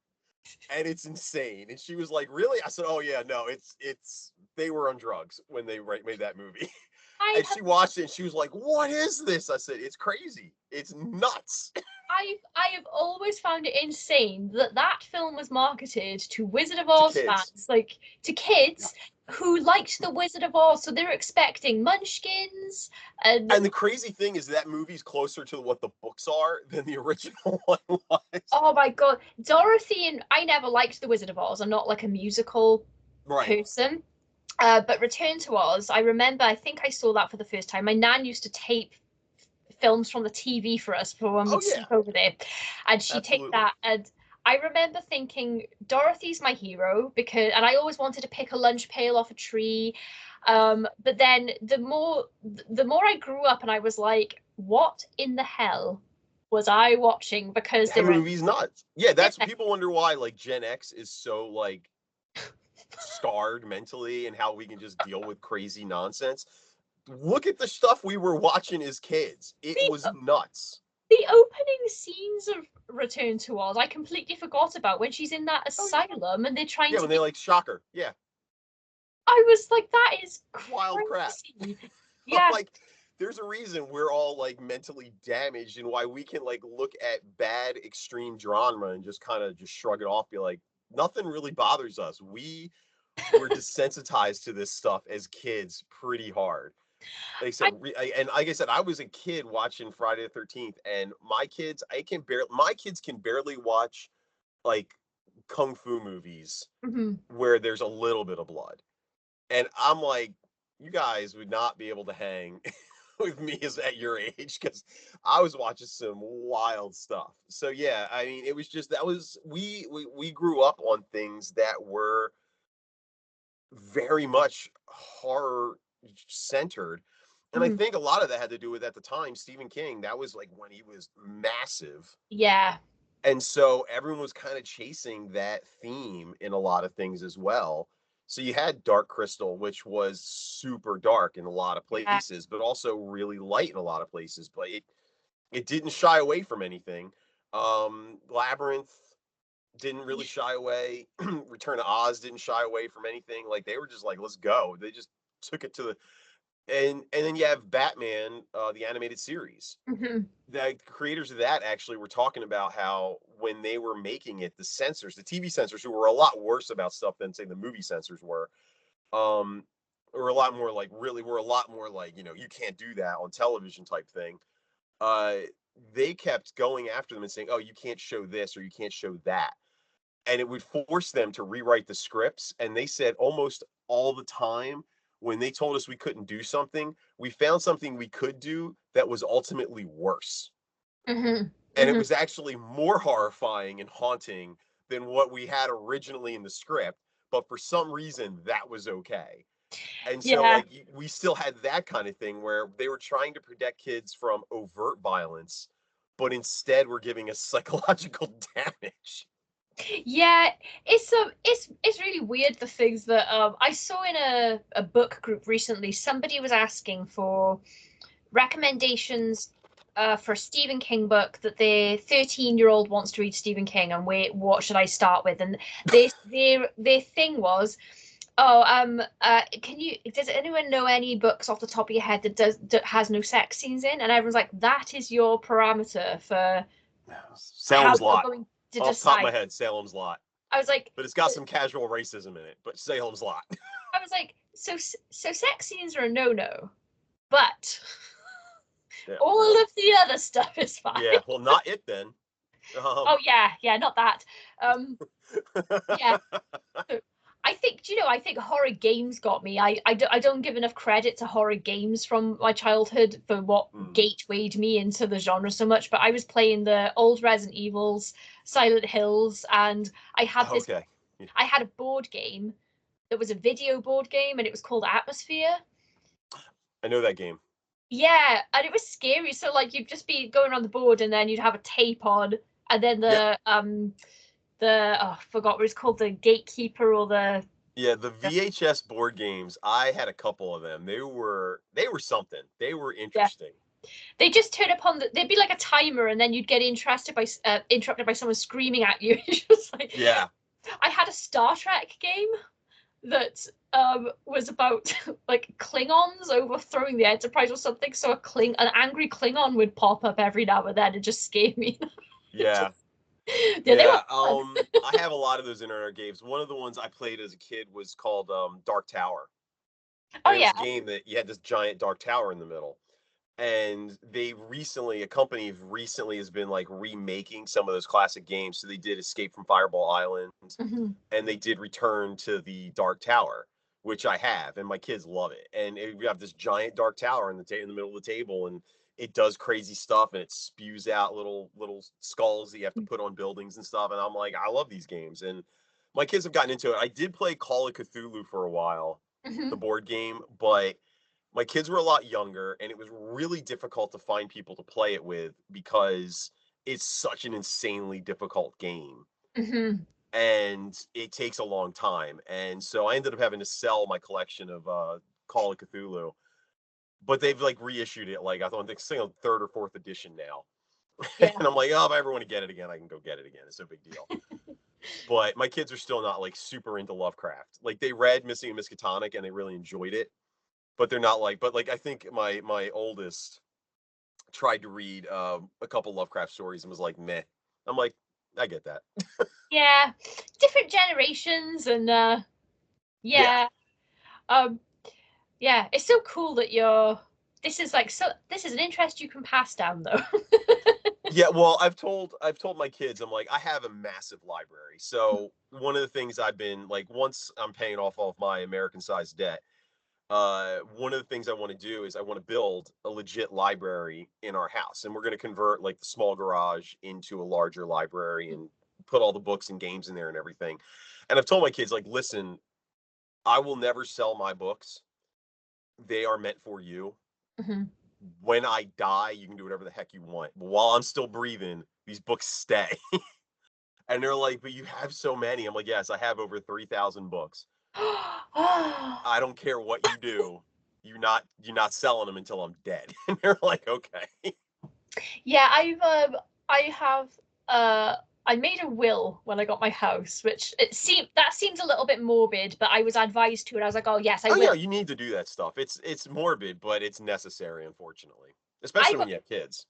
And it's insane. And she was like, "Really?" I said, "Oh yeah, no, it's they were on drugs when they made that movie." I And have she watched it and she was like, "What is this?" I said, "It's crazy. It's nuts." I have always found it insane that that film was marketed to Wizard of To Oz kids. fans, like to Yeah. kids who liked the Wizard of Oz, so they're expecting Munchkins and And the crazy thing is that movie's closer to what the books are than the original one was. oh my god, Dorothy and I never liked the Wizard of Oz. I'm not like a musical Right. person. But Return to Oz, I remember, I think I saw that for the first time. My nan used to tape films from the TV for us for when Oh we'd yeah, sleep over there. And she'd take absolutely. that. And I remember thinking, Dorothy's my hero because, and I always wanted to pick a lunch pail off a tree. But then the more I grew up and I was like, what in the hell was I watching? Because That there are, movie's nuts. Yeah, that's people wonder why like Gen X is so like scarred mentally and how we can just deal with crazy nonsense. Look at the stuff we were watching as kids. It was the nuts. the opening scenes of Return to Oz, I completely forgot about when she's in that Oh yeah. asylum and they're trying Yeah, to when they get. like shocker. Yeah. I was like, that is Wild crap. crazy. Yeah, Like there's a reason we're all like mentally damaged and why we can like look at bad extreme drama and just kind of just shrug it off, be like, nothing really bothers us. We were desensitized to this stuff as kids pretty hard. Like I said, I. and like I said, I was a kid watching Friday the 13th, and my kids can barely watch like kung fu movies Mhm. where there's a little bit of blood, and I'm like, you guys would not be able to hang with me is at your age because I was watching some wild stuff. So yeah, I mean, it was just that was we grew up on things that were very much horror centered. And I Mhm. think a lot of that had to do with at the time Stephen King. That was like when he was massive. Yeah. And so everyone was kind of chasing that theme in a lot of things as well. So you had Dark Crystal, which was super dark in a lot of Yeah. places, but also really light in a lot of places. But it didn't shy away from anything. Labyrinth didn't really shy away. Return to Oz didn't shy away from anything. Like they were just like, let's go. They just took it to the and then you have Batman, the animated series. Hmm. The creators of that actually were talking about how when they were making it, the censors, the TV censors, who were a lot worse about stuff than say the movie censors um, were a lot more like really were a lot more like you can't do that on television type thing. Uh, they kept going after them and saying, oh, you can't show this or you can't show that, and it would force them to rewrite the scripts. And they said almost all the time when they told us we couldn't do something, we found something we could do that was ultimately worse. Hmm. And it Hmm. was actually more horrifying and haunting than what we had originally in the script. But for some reason, that was okay. And so, Yeah. like, we still had that kind of thing where they were trying to protect kids from overt violence, but instead were giving us psychological damage. Yeah, it's really weird the things that I saw in a book group recently. Somebody was asking for recommendations for a Stephen King book that their 13-year-old wants to read Stephen King, and wait, what should I start with? And their thing was, oh, does anyone know any books off the top of your head that has no sex scenes in? And everyone's like, that is your parameter for how Salem's you're Lot. going to Off the top of my decide. head, Salem's Lot. I was like, But it's got some casual racism in it. But Salem's Lot. so sex scenes are a no-no, but Yeah, all well, of the other stuff is fine. yeah. Well, not it then. Um, Oh yeah, yeah, not that. Um, yeah. So I think, I think horror games got me. I don't give enough credit to horror games from my childhood for what hmm. gatewayed me into the genre so much. But I was playing the old Resident Evils, Silent Hills, and I had this. Okay. I had a board game that was a video board game, and it was called Atmosphere. I know that game. Yeah, and it was scary. So like you'd just be going around the board, and then you'd have a tape on, and then Yep. the oh, I forgot what it's called, the gatekeeper or Yeah, the the VHS board games, I had a couple of them. They were something. They were yeah. interesting. They just turn up on there'd be like a timer, and then you'd get interrupted by someone screaming at you. It's just like Yeah. I had a Star Trek game that was about like Klingons overthrowing the Enterprise or something. So an angry Klingon would pop up every now and then and just scare me. Yeah. Just, yeah, they were Yeah. fun. I have a lot of those internet games. One of the ones I played as a kid was called Dark Tower. Oh And it was yeah. a game that you had this giant dark tower in the middle. And a company recently has been like remaking some of those classic games. So they did Escape from Fireball Island, Hmm. and they did Return to the Dark Tower, which I have, and my kids love it. And you have this giant dark tower in the middle of the table, and it does crazy stuff, and it spews out little skulls that you have to put on buildings and stuff. And I'm like, I love these games, and my kids have gotten into it. I did play Call of Cthulhu for a while, Hmm. the board game, but my kids were a lot younger, and it was really difficult to find people to play it with because it's such an insanely difficult game Hmm. and it takes a long time. And so I ended up having to sell my collection of Call of Cthulhu. But they've like reissued it, like I thought they're saying third or fourth edition now. Yeah. And I'm like, oh, if I ever want to get it again, I can go get it again. It's no big deal. But my kids are still not like super into Lovecraft. Like they read Missing and Miskatonic and they really enjoyed it, but they're not like. But like I think my oldest tried to read a couple Lovecraft stories and was like, meh. I'm like, I get that. Yeah. Different generations and Yeah. yeah. Um yeah, it's so cool that you're this is an interest you can pass down though. Yeah, well, I've told my kids, I'm like, I have a massive library. So one of the things I've been like, once I'm paying off all of my American sized debt, one of the things I want to do is I want to build a legit library in our house, and we're going to convert like the small garage into a larger library and put all the books and games in there and everything. And I've told my kids, like, listen, I will never sell my books. They are meant for you. Hmm. When I die, you can do whatever the heck you want. But while I'm still breathing, these books stay. And they're like, but you have so many. I'm like, yes, I have over 3,000 books. I don't care what you do. You're not selling them until I'm dead. And they're like, okay. Yeah, I have I made a will when I got my house, which that seems a little bit morbid, but I was advised to, and I was like, oh yes, I Oh yeah, will. you need to do that stuff. It's morbid, but it's necessary, unfortunately. I Especially when got you have kids.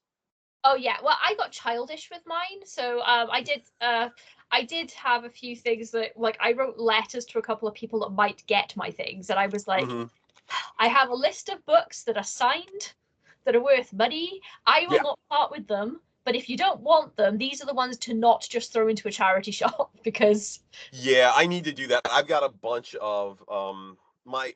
Oh yeah, well I got childish with mine, so I did have a few things that, like, I wrote letters to a couple of people that might get my things, and I was like, Hmm. I have a list of books that are signed, that are worth money. I will Yeah. not part with them. But if you don't want them, these are the ones to not just throw into a charity shop because. Yeah, I need to do that. I've got a bunch of my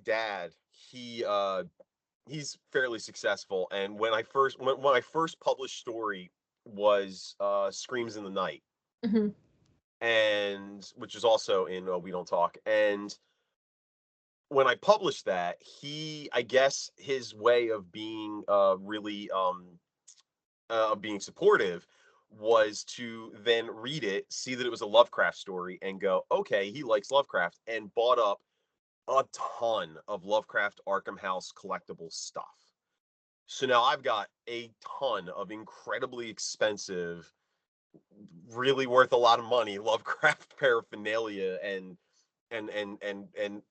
dad, he's fairly successful, and when I first published story was Screams in the Night, Mhm. and which is also in We Don't Talk. And when I published that, I guess his way of being really being supportive was to then read it, see that it was a Lovecraft story, and go, okay, he likes Lovecraft, and bought up a ton of Lovecraft Arkham House collectible stuff. So now I've got a ton of incredibly expensive, really worth a lot of money Lovecraft paraphernalia and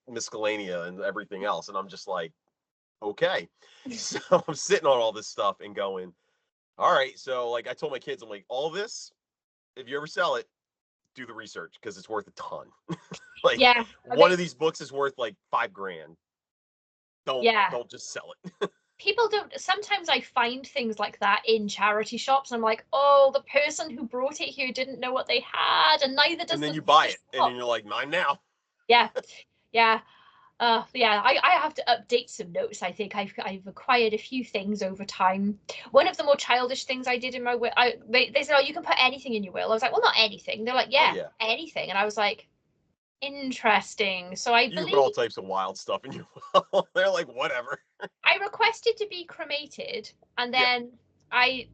miscellanea and everything else. And I'm just like, okay. So I'm sitting on all this stuff and going, all right. So like I told my kids, I'm like, all this, if you ever sell it, do the research because it's worth a ton. Like Yeah, I one mean, of these books is worth like 5 grand. Don't yeah. don't just sell it. People don't. Sometimes I find things like that in charity shops, and I'm like, oh, the person who brought it here didn't know what they had, and neither And does then the you buy it and then shop. you're like, mine now. Yeah, yeah. Yeah, I have to update some notes. I think I've acquired a few things over time. One of the more childish things I did in my will, they said, oh, you can put anything in your will. I was like, well, not anything. They're like, Oh yeah, yeah. anything. And I was like, interesting. So I You can put all believe types of wild stuff in your will. They're like, whatever. I requested to be cremated, and Yeah. then I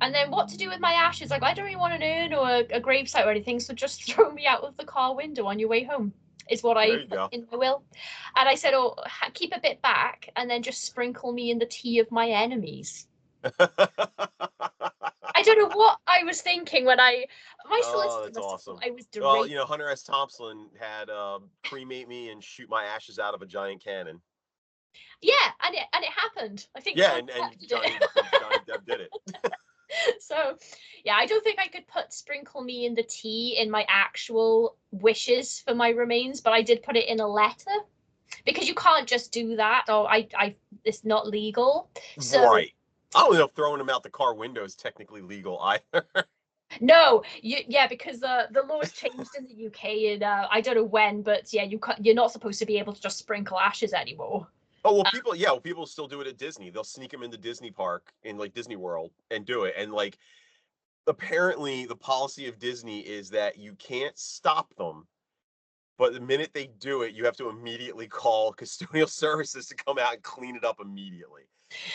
and then what to do with my ashes? Like, I don't really want an urn or a gravesite or anything, so just throw me out of the car window on your way home, is what There I you put go. in my will. And I said, oh, keep a bit back and then just sprinkle me in the tea of my enemies. I don't know what I was thinking when my Oh, solicitor that's must have thought awesome. I was Well, deranged. Hunter S. Thompson had cremate me and shoot my ashes out of a giant cannon. Yeah, and it happened. I think Yeah, Johnny and Depp did Johnny it. and Johnny Depp did it. So, yeah, I don't think I could put sprinkle me in the tea in my actual wishes for my remains, but I did put it in a letter because you can't just do that, or it's not legal. So Right. I don't know if throwing them out the car window is technically legal either. no, yeah, because the laws changed in the UK, and I don't know when, but yeah, you're not supposed to be able to just sprinkle ashes anymore. Oh well, people still do it at Disney. They'll sneak them into Disney Park in like Disney World and do it. And like apparently the policy of Disney is that you can't stop them, but the minute they do it, you have to immediately call custodial services to come out and clean it up immediately.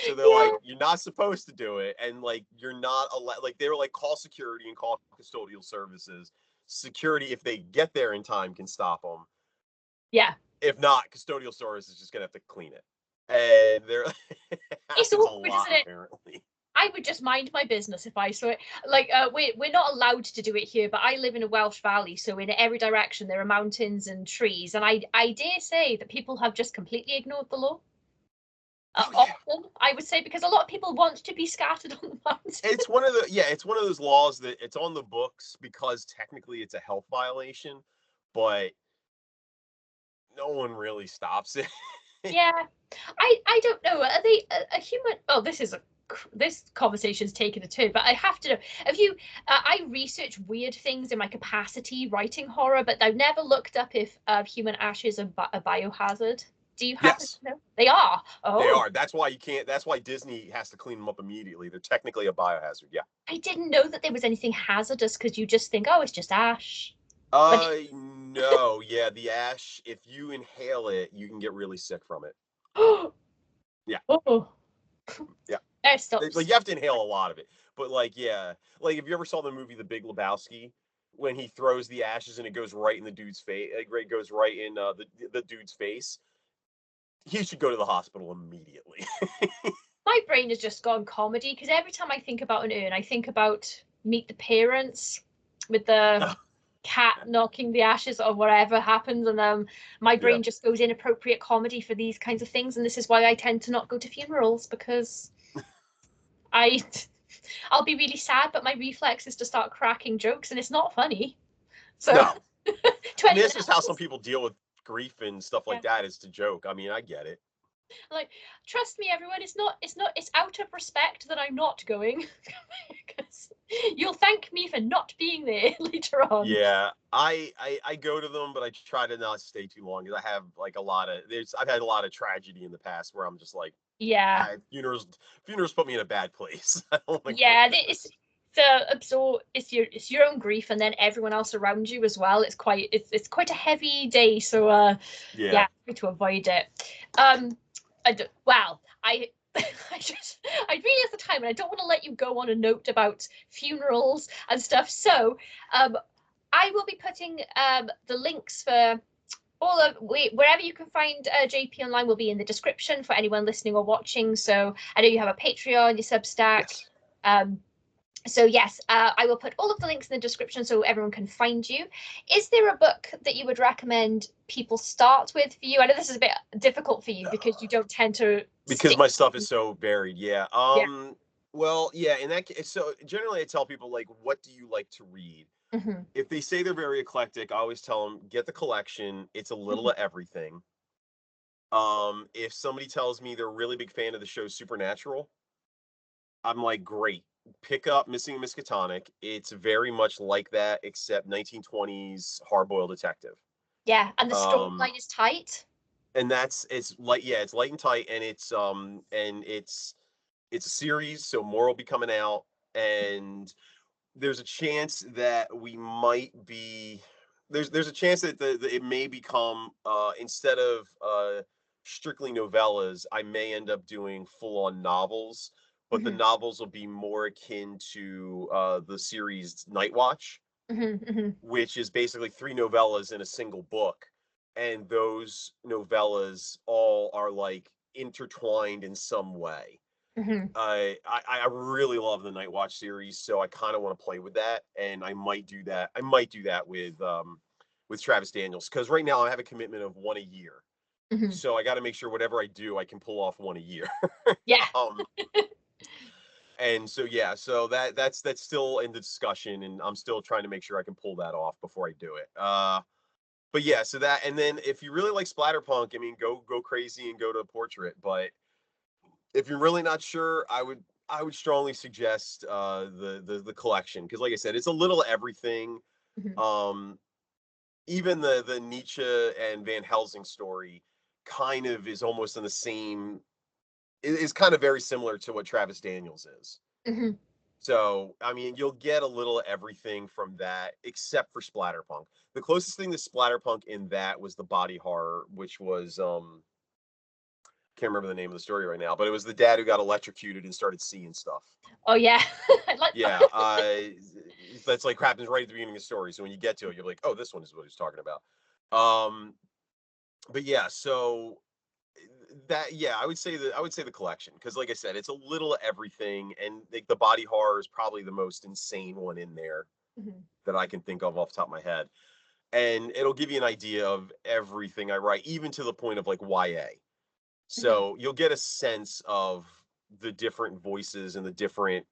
So they're Yeah, like, you're not supposed to do it, and like you're not allowed. Like they were like, call security and call custodial services. Security, if they get there in time, can stop them. yeah, If not, custodial services is just gonna have to clean it. And there it's happens a awkward, lot isn't it? apparently. I would just mind my business if I saw it. Like, we're not allowed to do it here, but I live in a Welsh valley, so in every direction there are mountains and trees, and I dare say that people have just completely ignored the law. Oh yeah, Often, I would say, because a lot of people want to be scattered on the mountain. it's one of those laws that it's on the books because technically it's a health violation, but no one really stops it. Yeah, I don't know. Are they a human? Oh, this is a this conversation's taken a turn, but I have to know, have you I research weird things in my capacity writing horror, but I've never looked up if human ashes are a biohazard. Do you happen Yes, to know? They are. they Oh, are. That's why you can't. That's why Disney has to clean them up immediately. They're technically a biohazard. Yeah. I didn't know that there was anything hazardous, because you just think, oh, it's just ash. But No. Yeah, the ash. If you inhale it, you can get really sick from it. oh, Yeah. oh, Yeah. there stops. Like you have to inhale a lot of it. But like, yeah, like if you ever saw the movie The Big Lebowski, when he throws the ashes and it goes right in the dude's face, it goes right in the dude's face. He should go to the hospital immediately. My brain has just gone comedy, because every time I think about an urn, I think about Meet the Parents with the cat knocking the ashes or whatever happens, and my Yeah. brain just goes inappropriate comedy for these kinds of things, and this is why I tend to not go to funerals, because I I'll be really sad, but my reflex is to start cracking jokes, and it's not funny. So No. to I mean, anyone that's just how some else, people deal with grief and stuff yeah. like that, is to joke. I mean, I get it. Like, trust me, everyone, it's out of respect that I'm not going, because you'll thank me for not being there later on. Yeah, I go to them, but I try to not stay too long because I have like a lot of I've had a lot of tragedy in the past where I'm just like, Yeah. funerals put me in a bad place. I don't want to go Yeah, to it's those. the absorb it's your own grief, and then everyone else around you as well. It's quite a heavy day, so Yeah. yeah, try to avoid it. Um, well, I really have the time, and I don't want to let you go on a note about funerals and stuff. So, I will be putting the links for all of wherever you can find JP online will be in the description for anyone listening or watching. So I know you have a Patreon, your Substack. Yes. Um, so yes, I will put all of the links in the description so everyone can find you. Is there a book that you would recommend people start with for you? I know this is a bit difficult for you because you don't tend to Because stick. my stuff is so varied. Yeah. Yeah. Well, yeah. In that case, so generally, I tell people like, what do you like to read? Hmm. If they say they're very eclectic, I always tell them get the collection. It's a little Hmm. of everything. If somebody tells me they're a really big fan of the show Supernatural, I'm like, great. Pick up Missing Miskatonic. It's very much like that, except 1920s hard-boiled detective. Yeah, and the Um, storyline is tight. and it's light, yeah, it's light and tight, and it's a series, so more will be coming out, and there's a chance that we might be there's a chance that it may become instead of strictly novellas, I may end up doing full on novels, but the Hmm. novels will be more akin to the series Night Watch, Hmm. Hmm. which is basically three novellas in a single book, and those novellas all are like intertwined in some way. Hmm. I really love the Night Watch series, so I kind of want to play with that, and I might do that. I might do that with Travis Daniels, because right now I have a commitment of one a year, Hmm. so I got to make sure whatever I do, I can pull off one a year. Yeah. um, and so yeah, so that's still in the discussion, and I'm still trying to make sure I can pull that off before I do it. But yeah, so that, and then if you really like splatterpunk, I mean, go crazy and go to Portrait, but if you're really not sure, I would strongly suggest the collection, because like I said, it's a little everything. Hmm. Um, Even the Nietzsche and Van Helsing story kind of is almost in the same, is kind of very similar to what Travis Daniels is. Hmm. So I mean, you'll get a little everything from that, except for splatterpunk. The closest thing to splatterpunk in that was the body horror, which was can't remember the name of the story right now, but it was the dad who got electrocuted and started seeing stuff. Oh yeah, I like Yeah, that. that's like happens right at the beginning of the story. So when you get to it, you're like, oh, this one is what he's talking about. Um, but yeah, so that, yeah, I would say the collection, because like I said, it's a little everything, and like the body horror is probably the most insane one in there Hmm. that I can think of off the top of my head, and it'll give you an idea of everything I write, even to the point of like YA. Hmm. So you'll get a sense of the different voices and the different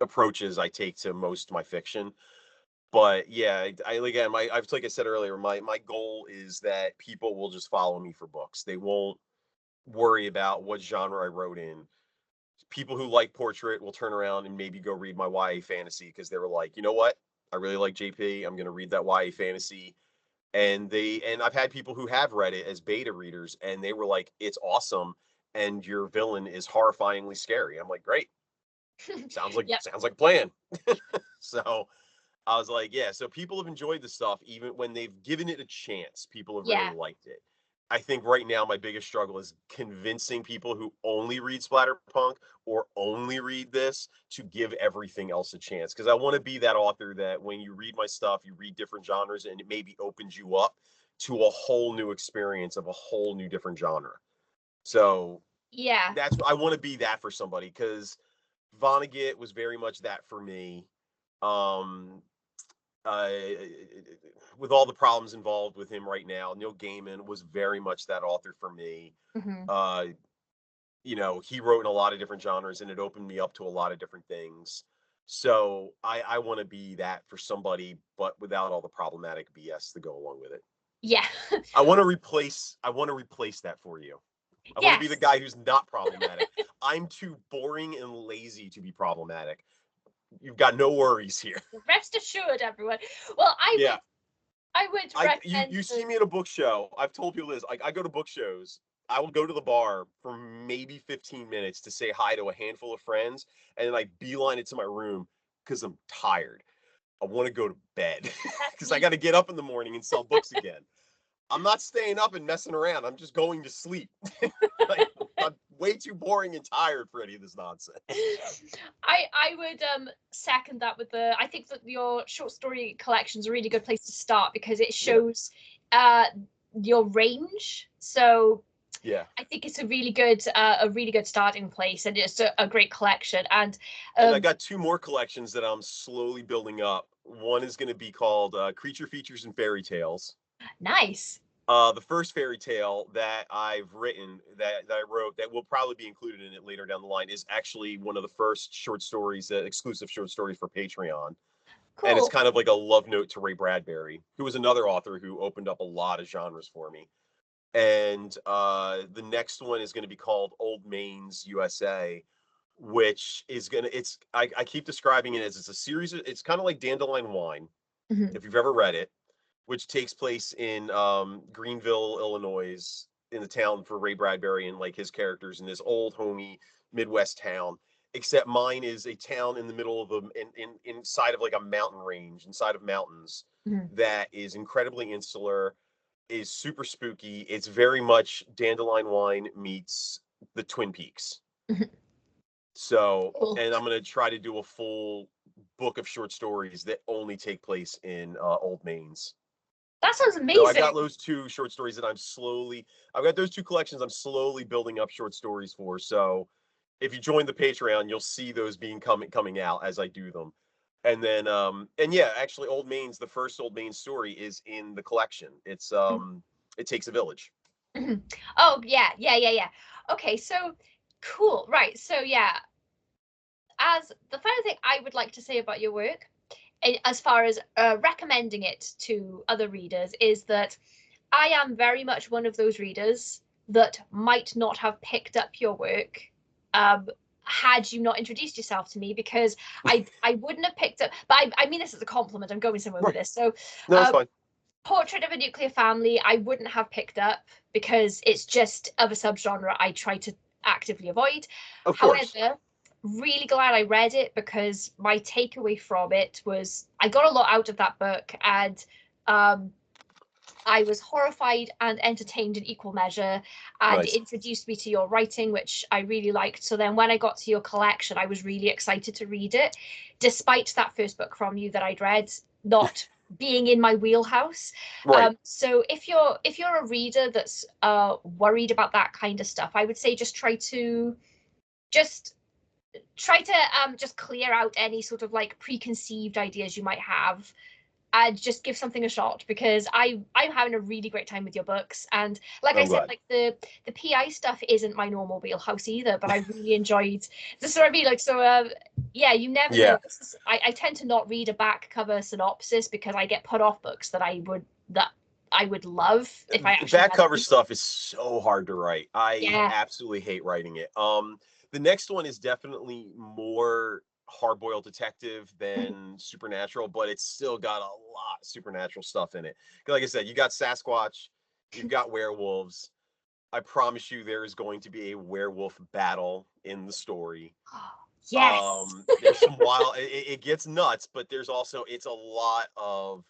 approaches I take to most of my fiction. But yeah, I again, I've like I said earlier, my goal is that people will just follow me for books. They won't worry about what genre I wrote in. people who like portrait will turn around and maybe go read my YA fantasy because they were like, you know what, I really like JP. I'm going to read that YA fantasy. And I've had people who have read it as beta readers, and they were like, it's awesome, and your villain is horrifyingly scary. I'm like, great, Yep. sounds like a plan. So I was like, yeah. So people have enjoyed the stuff even when they've given it a chance. People have really Yeah. liked it. I think right now my biggest struggle is convincing people who only read splatterpunk or only read this to give everything else a chance. Because I want to be that author that when you read my stuff, you read different genres, and it maybe opens you up to a whole new experience of a whole new different genre. So Yeah. that's I want to be that for somebody, because Vonnegut was very much that for me. Um, uh, with all the problems involved with him right now, Neil Gaiman was very much that author for me. Hmm. Uh, he wrote in a lot of different genres, and it opened me up to a lot of different things. So I want to be that for somebody, but without all the problematic BS to go along with it. Yeah. I want to replace that for you. I want to be the Yes. guy who's not problematic. I'm too boring and lazy to be problematic. You've got no worries here. Rest assured, everyone. Well, Yeah, I would recommend you see the. me at a book show. I've told people this. I go to book shows. I will go to the bar for maybe 15 minutes to say hi to a handful of friends, and then I beeline it to my room because I'm tired. I want to go to bed That's because I me. got to get up in the morning and sell books again. I'm not staying up and messing around. I'm just going to sleep. Like, I'm way too boring and tired for any of this nonsense. I would second that with the. I think that your short story collection is a really good place to start because it Yeah, shows uh your range. So yeah. I think it's a really good starting place, and it's a great collection. And And I um got two more collections that I'm slowly building up. One is going to be called Creature Features and Fairy Tales. nice. The first fairy tale that I've written, that I wrote, that will probably be included in it later down the line, is actually one of the first short stories, exclusive short stories for Patreon. And it's Cool. kind of like a love note to Ray Bradbury, who was another author who opened up a lot of genres for me. And the next one is going to be called Old Mains USA, which is going to, I keep describing it as it's a series it's kind of like Dandelion Wine, Mhm. if you've ever read it, which takes place in Greenville, Illinois, in the town for Ray Bradbury and like his characters in this old homey Midwest town. Except mine is a town in the middle of inside of like a mountain range, inside of mountains, Mhm. that is incredibly insular, is super spooky. It's very much Dandelion Wine meets the Twin Peaks. Mhm. So, Cool. and I'm going to try to do a full book of short stories that only take place in Old Mains. That sounds So I got amazing. those two short stories that I've got those two collections I'm slowly building up short stories for. So if you join the Patreon, you'll see those coming out as I do them. And then and yeah, actually Old Main's the first Old Main story is in the collection. It takes a village. Mhm. Oh yeah, yeah, yeah, yeah. Okay, so cool. Right. So yeah, as the final thing I would like to say about your work, as far as recommending it to other readers, is that I am very much one of those readers that might not have picked up your work um, had you not introduced yourself to me, because I wouldn't have picked up. But I mean this as a compliment. I'm going somewhere with Right. this. So, No, that's um, fine. Portrait of a Nuclear Family, I wouldn't have picked up because it's just of a subgenre I try to actively avoid. Of course. However, really glad I read it because my takeaway from it was I got a lot out of that book, and um, I was horrified and entertained in equal measure, and Nice. introduced me to your writing, which I really liked. So then when I got to your collection, I was really excited to read it, despite that first book from you that I'd read not being in my wheelhouse. Right. So if you're a reader that's worried about that kind of stuff, I would say just try to just clear out any sort of like preconceived ideas you might have, and just give something a shot, because I'm having a really great time with your books. And like I I'm said, glad. like the PI stuff isn't my normal wheelhouse either, but I really enjoyed this. What I mean, like, so yeah, you never know. Yeah. I tend to not read a back cover synopsis because I get put off books that I would love if I actually Back read cover them. stuff is so hard to write. I Yeah. absolutely hate writing it. The next one is definitely more hard-boiled detective Mhm. than supernatural, but it's still got a lot of supernatural stuff in it. Like I said, you got Sasquatch, you've got werewolves. I promise you there is going to be a werewolf battle in the story. Yes. There's some wild it gets nuts, but there's a lot of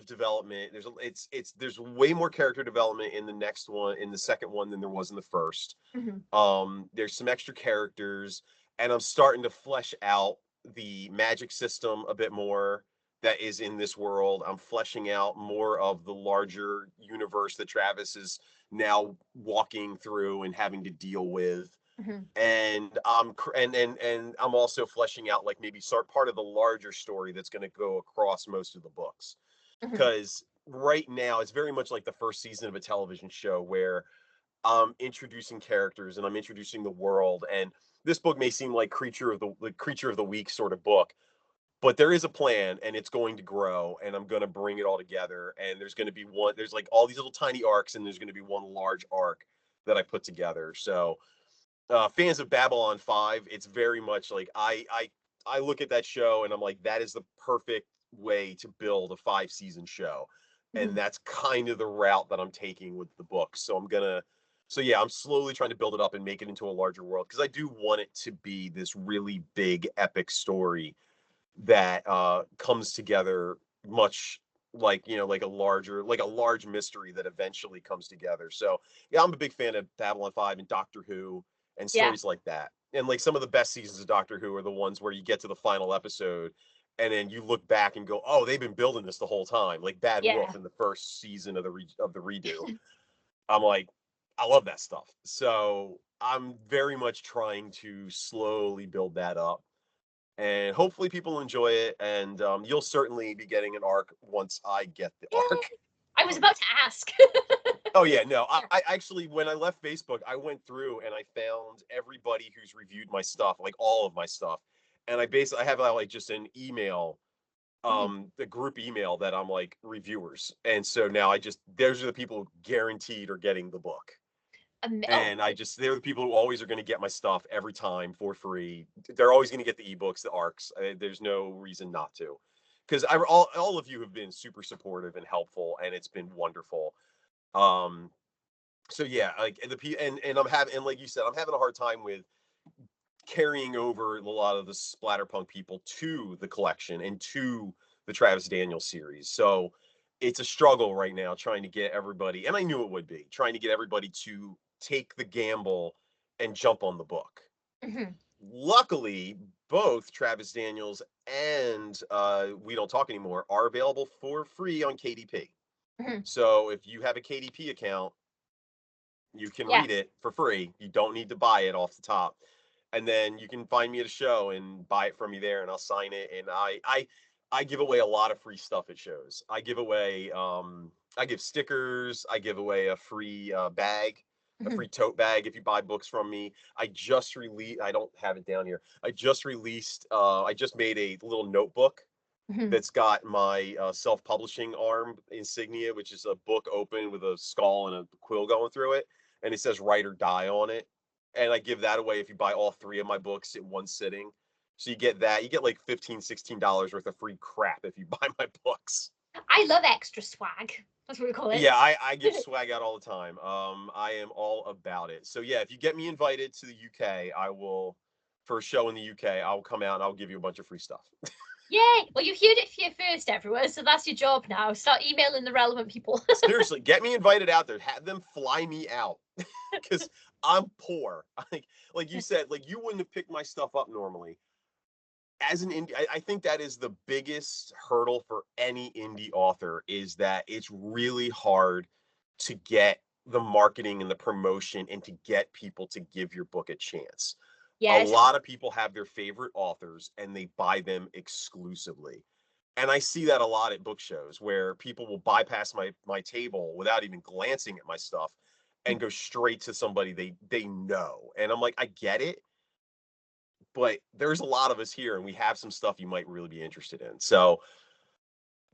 development. There's way more character development in the next one, in the second one, than there was in the first. Mhm. There's some extra characters, and I'm starting to flesh out the magic system a bit more that is in this world. I'm fleshing out more of the larger universe that Travis is now walking through and having to deal with. Mhm. And and I'm also fleshing out like maybe start part of the larger story that's going to go across most of the books. Mhm. Because right now it's very much like the first season of a television show where I'm introducing characters and I'm introducing the world. And this book may seem like creature of the week sort of book, but there is a plan and it's going to grow and I'm going to bring it all together. And there's like all these little tiny arcs and there's going to be one large arc that I put together. So fans of Babylon 5, it's very much like I look at that show and I'm like, that is the perfect way to build a 5 season show. And Mhm. that's kind of the route that I'm taking with the book. So yeah, I'm slowly trying to build it up and make it into a larger world because I do want it to be this really big epic story that comes together much like like a large mystery that eventually comes together. So yeah, I'm a big fan of Babylon 5 and Doctor Who and Yeah. stories like that. And like some of the best seasons of Doctor Who are the ones where you get to the final episode and then you look back and go, oh, they've been building this the whole time, like Bad Yeah. Wolf in the first season of the redo. I'm like, I love that stuff. So I'm very much trying to slowly build that up and hopefully people enjoy it. And you'll certainly be getting an arc once I get the arc. Yay. I was about to ask. Oh yeah, no, Yeah. I actually when I left Facebook, I went through and I found everybody who's reviewed my stuff, like all of my stuff, and I have like just an email, Mhm. the group email that I'm like reviewers, and so now I just those are the people who guaranteed are getting the book. Oh. And they're the people who always are going to get my stuff every time for free. They're always going to get the ebooks, the arcs. There's no reason not to, because all of you have been super supportive and helpful, and it's been wonderful. Um, so yeah, like and I'm having and like you said, I'm having a hard time with carrying over a lot of the splatterpunk people to the collection and to the Travis Daniels series. So it's a struggle right now trying to get everybody, and I knew it would be, trying to get everybody to take the gamble and jump on the book. Mhm. Luckily, both Travis Daniels and We Don't Talk Anymore are available for free on KDP. Mhm. So if you have a KDP account, you can Yeah. read it for free. You don't need to buy it off the top. And then you can find me at a show and buy it from me there and I'll sign it. And I give away a lot of free stuff at shows. I give stickers, I give away a free bag, a Mhm. free tote bag if you buy books from me. I don't have it down here. I just made a little notebook Mhm. that's got my self-publishing arm insignia, which is a book open with a skull and a quill going through it, and it says "Write or Die" on it. And I give that away if you buy all 3 of my books in one sitting. So you get that. You get like $15-$16 worth of free crap if you buy my books. I love extra swag. That's what we call it. Yeah, I give swag out all the time. I am all about it. So yeah, if you get me invited to the UK, I will for a show in the UK. I'll come out and I'll give you a bunch of free stuff. Yay! Well, you've heard it here first, everyone. So that's your job now. Start emailing the relevant people. Seriously, get me invited out there. Have them fly me out because I'm poor. Like you said, like you wouldn't have picked my stuff up normally. As an indie, I think that is the biggest hurdle for any indie author is that it's really hard to get the marketing and the promotion and to get people to give your book a chance. A Yeah, it's hard. lot of people have their favorite authors and they buy them exclusively. And I see that a lot at book shows where people will bypass my table without even glancing at my stuff and go straight to somebody they know. And I'm like, I get it, but there's a lot of us here and we have some stuff you might really be interested in. So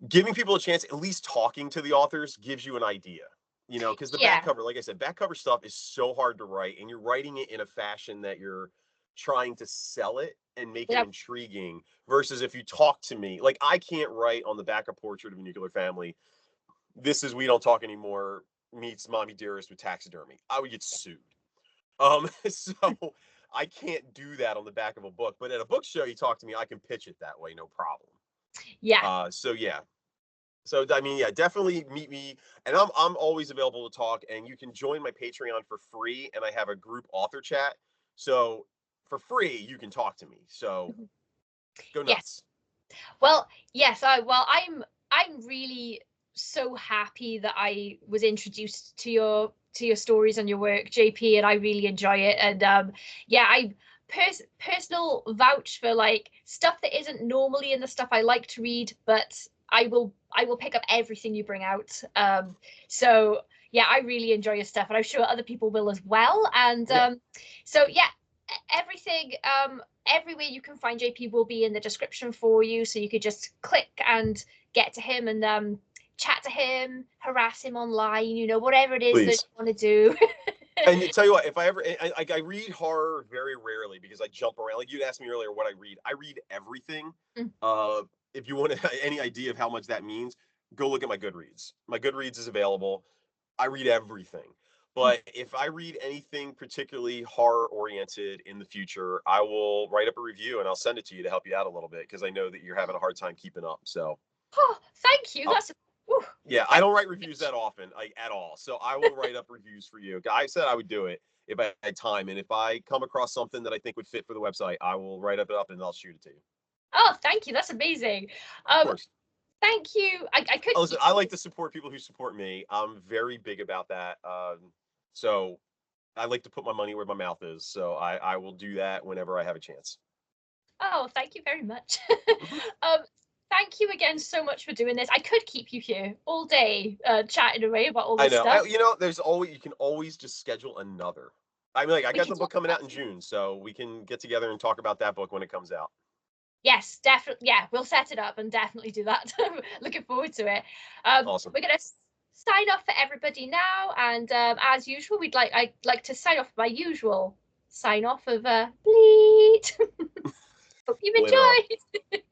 giving people a chance, at least talking to the authors gives you an idea. because the back Yeah. cover, like I said, back cover stuff is so hard to write, and you're writing it in a fashion that you're trying to sell it and make it Yeah. intriguing. Versus if you talk to me, like I can't write on the back of Portrait of a Nuclear Family, "This is We Don't Talk Anymore meets Mommy Dearest with taxidermy." I would get sued. So I can't do that on the back of a book. But at a book show, you talk to me, I can pitch it that way, no problem. Yeah. So yeah, so I mean, yeah, definitely meet me, and I'm always available to talk. And you can join my Patreon for free, and I have a group author chat. So for free, you can talk to me. So Mhm. go Yes. nuts. Well, yes, I'm really so happy that I was introduced to your stories and your work, JP, and I really enjoy it. And yeah, I personal vouch for like stuff that isn't normally in the stuff I like to read, but I will pick up everything you bring out. So yeah, I really enjoy your stuff, and I'm sure other people will as well. And Yeah, so yeah, everything everywhere you can find JP will be in the description for you, so you could just click and get to him and chat to him, harass him online, you know, whatever it is that please. you want to do. And tell you what, if I ever, I read horror very rarely because I jump around. Like you'd asked me earlier what I read everything. Mm. Uh, if you want any idea of how much that means, go look at my Goodreads. My Goodreads is available. I read everything. Mm. But if I read anything particularly horror oriented in the future, I will write up a review and I'll send it to you to help you out a little bit because I know that you're having a hard time keeping up. So, Oh, thank you. I'll, That's whew, yeah, I thank don't you write so reviews much. that often, like at all. So I will write up reviews for you. I said I would do it if I had time, and if I come across something that I think would fit for the website, I will write it up and I'll shoot it to you. Oh, thank you. That's amazing. Of Um, course. thank you. I could Listen, keep I you. like to support people who support me. I'm very big about that. So I like to put my money where my mouth is. So I will do that whenever I have a chance. Oh, thank you very much. Mhm. um, thank you again so much for doing this. I could keep you here all day chatting away about all I this know. stuff. There's always, you can always just schedule another. I mean, like I We got can the book talk coming about out in it. June, so we can get together and talk about that book when it comes out. Yes, definitely. Yeah, we'll set it up and definitely do that. Looking forward to it. Awesome. We're gonna sign off for everybody now, and as usual, I'd like to sign off with my usual sign off of bleed. Hope you've Later on. enjoyed.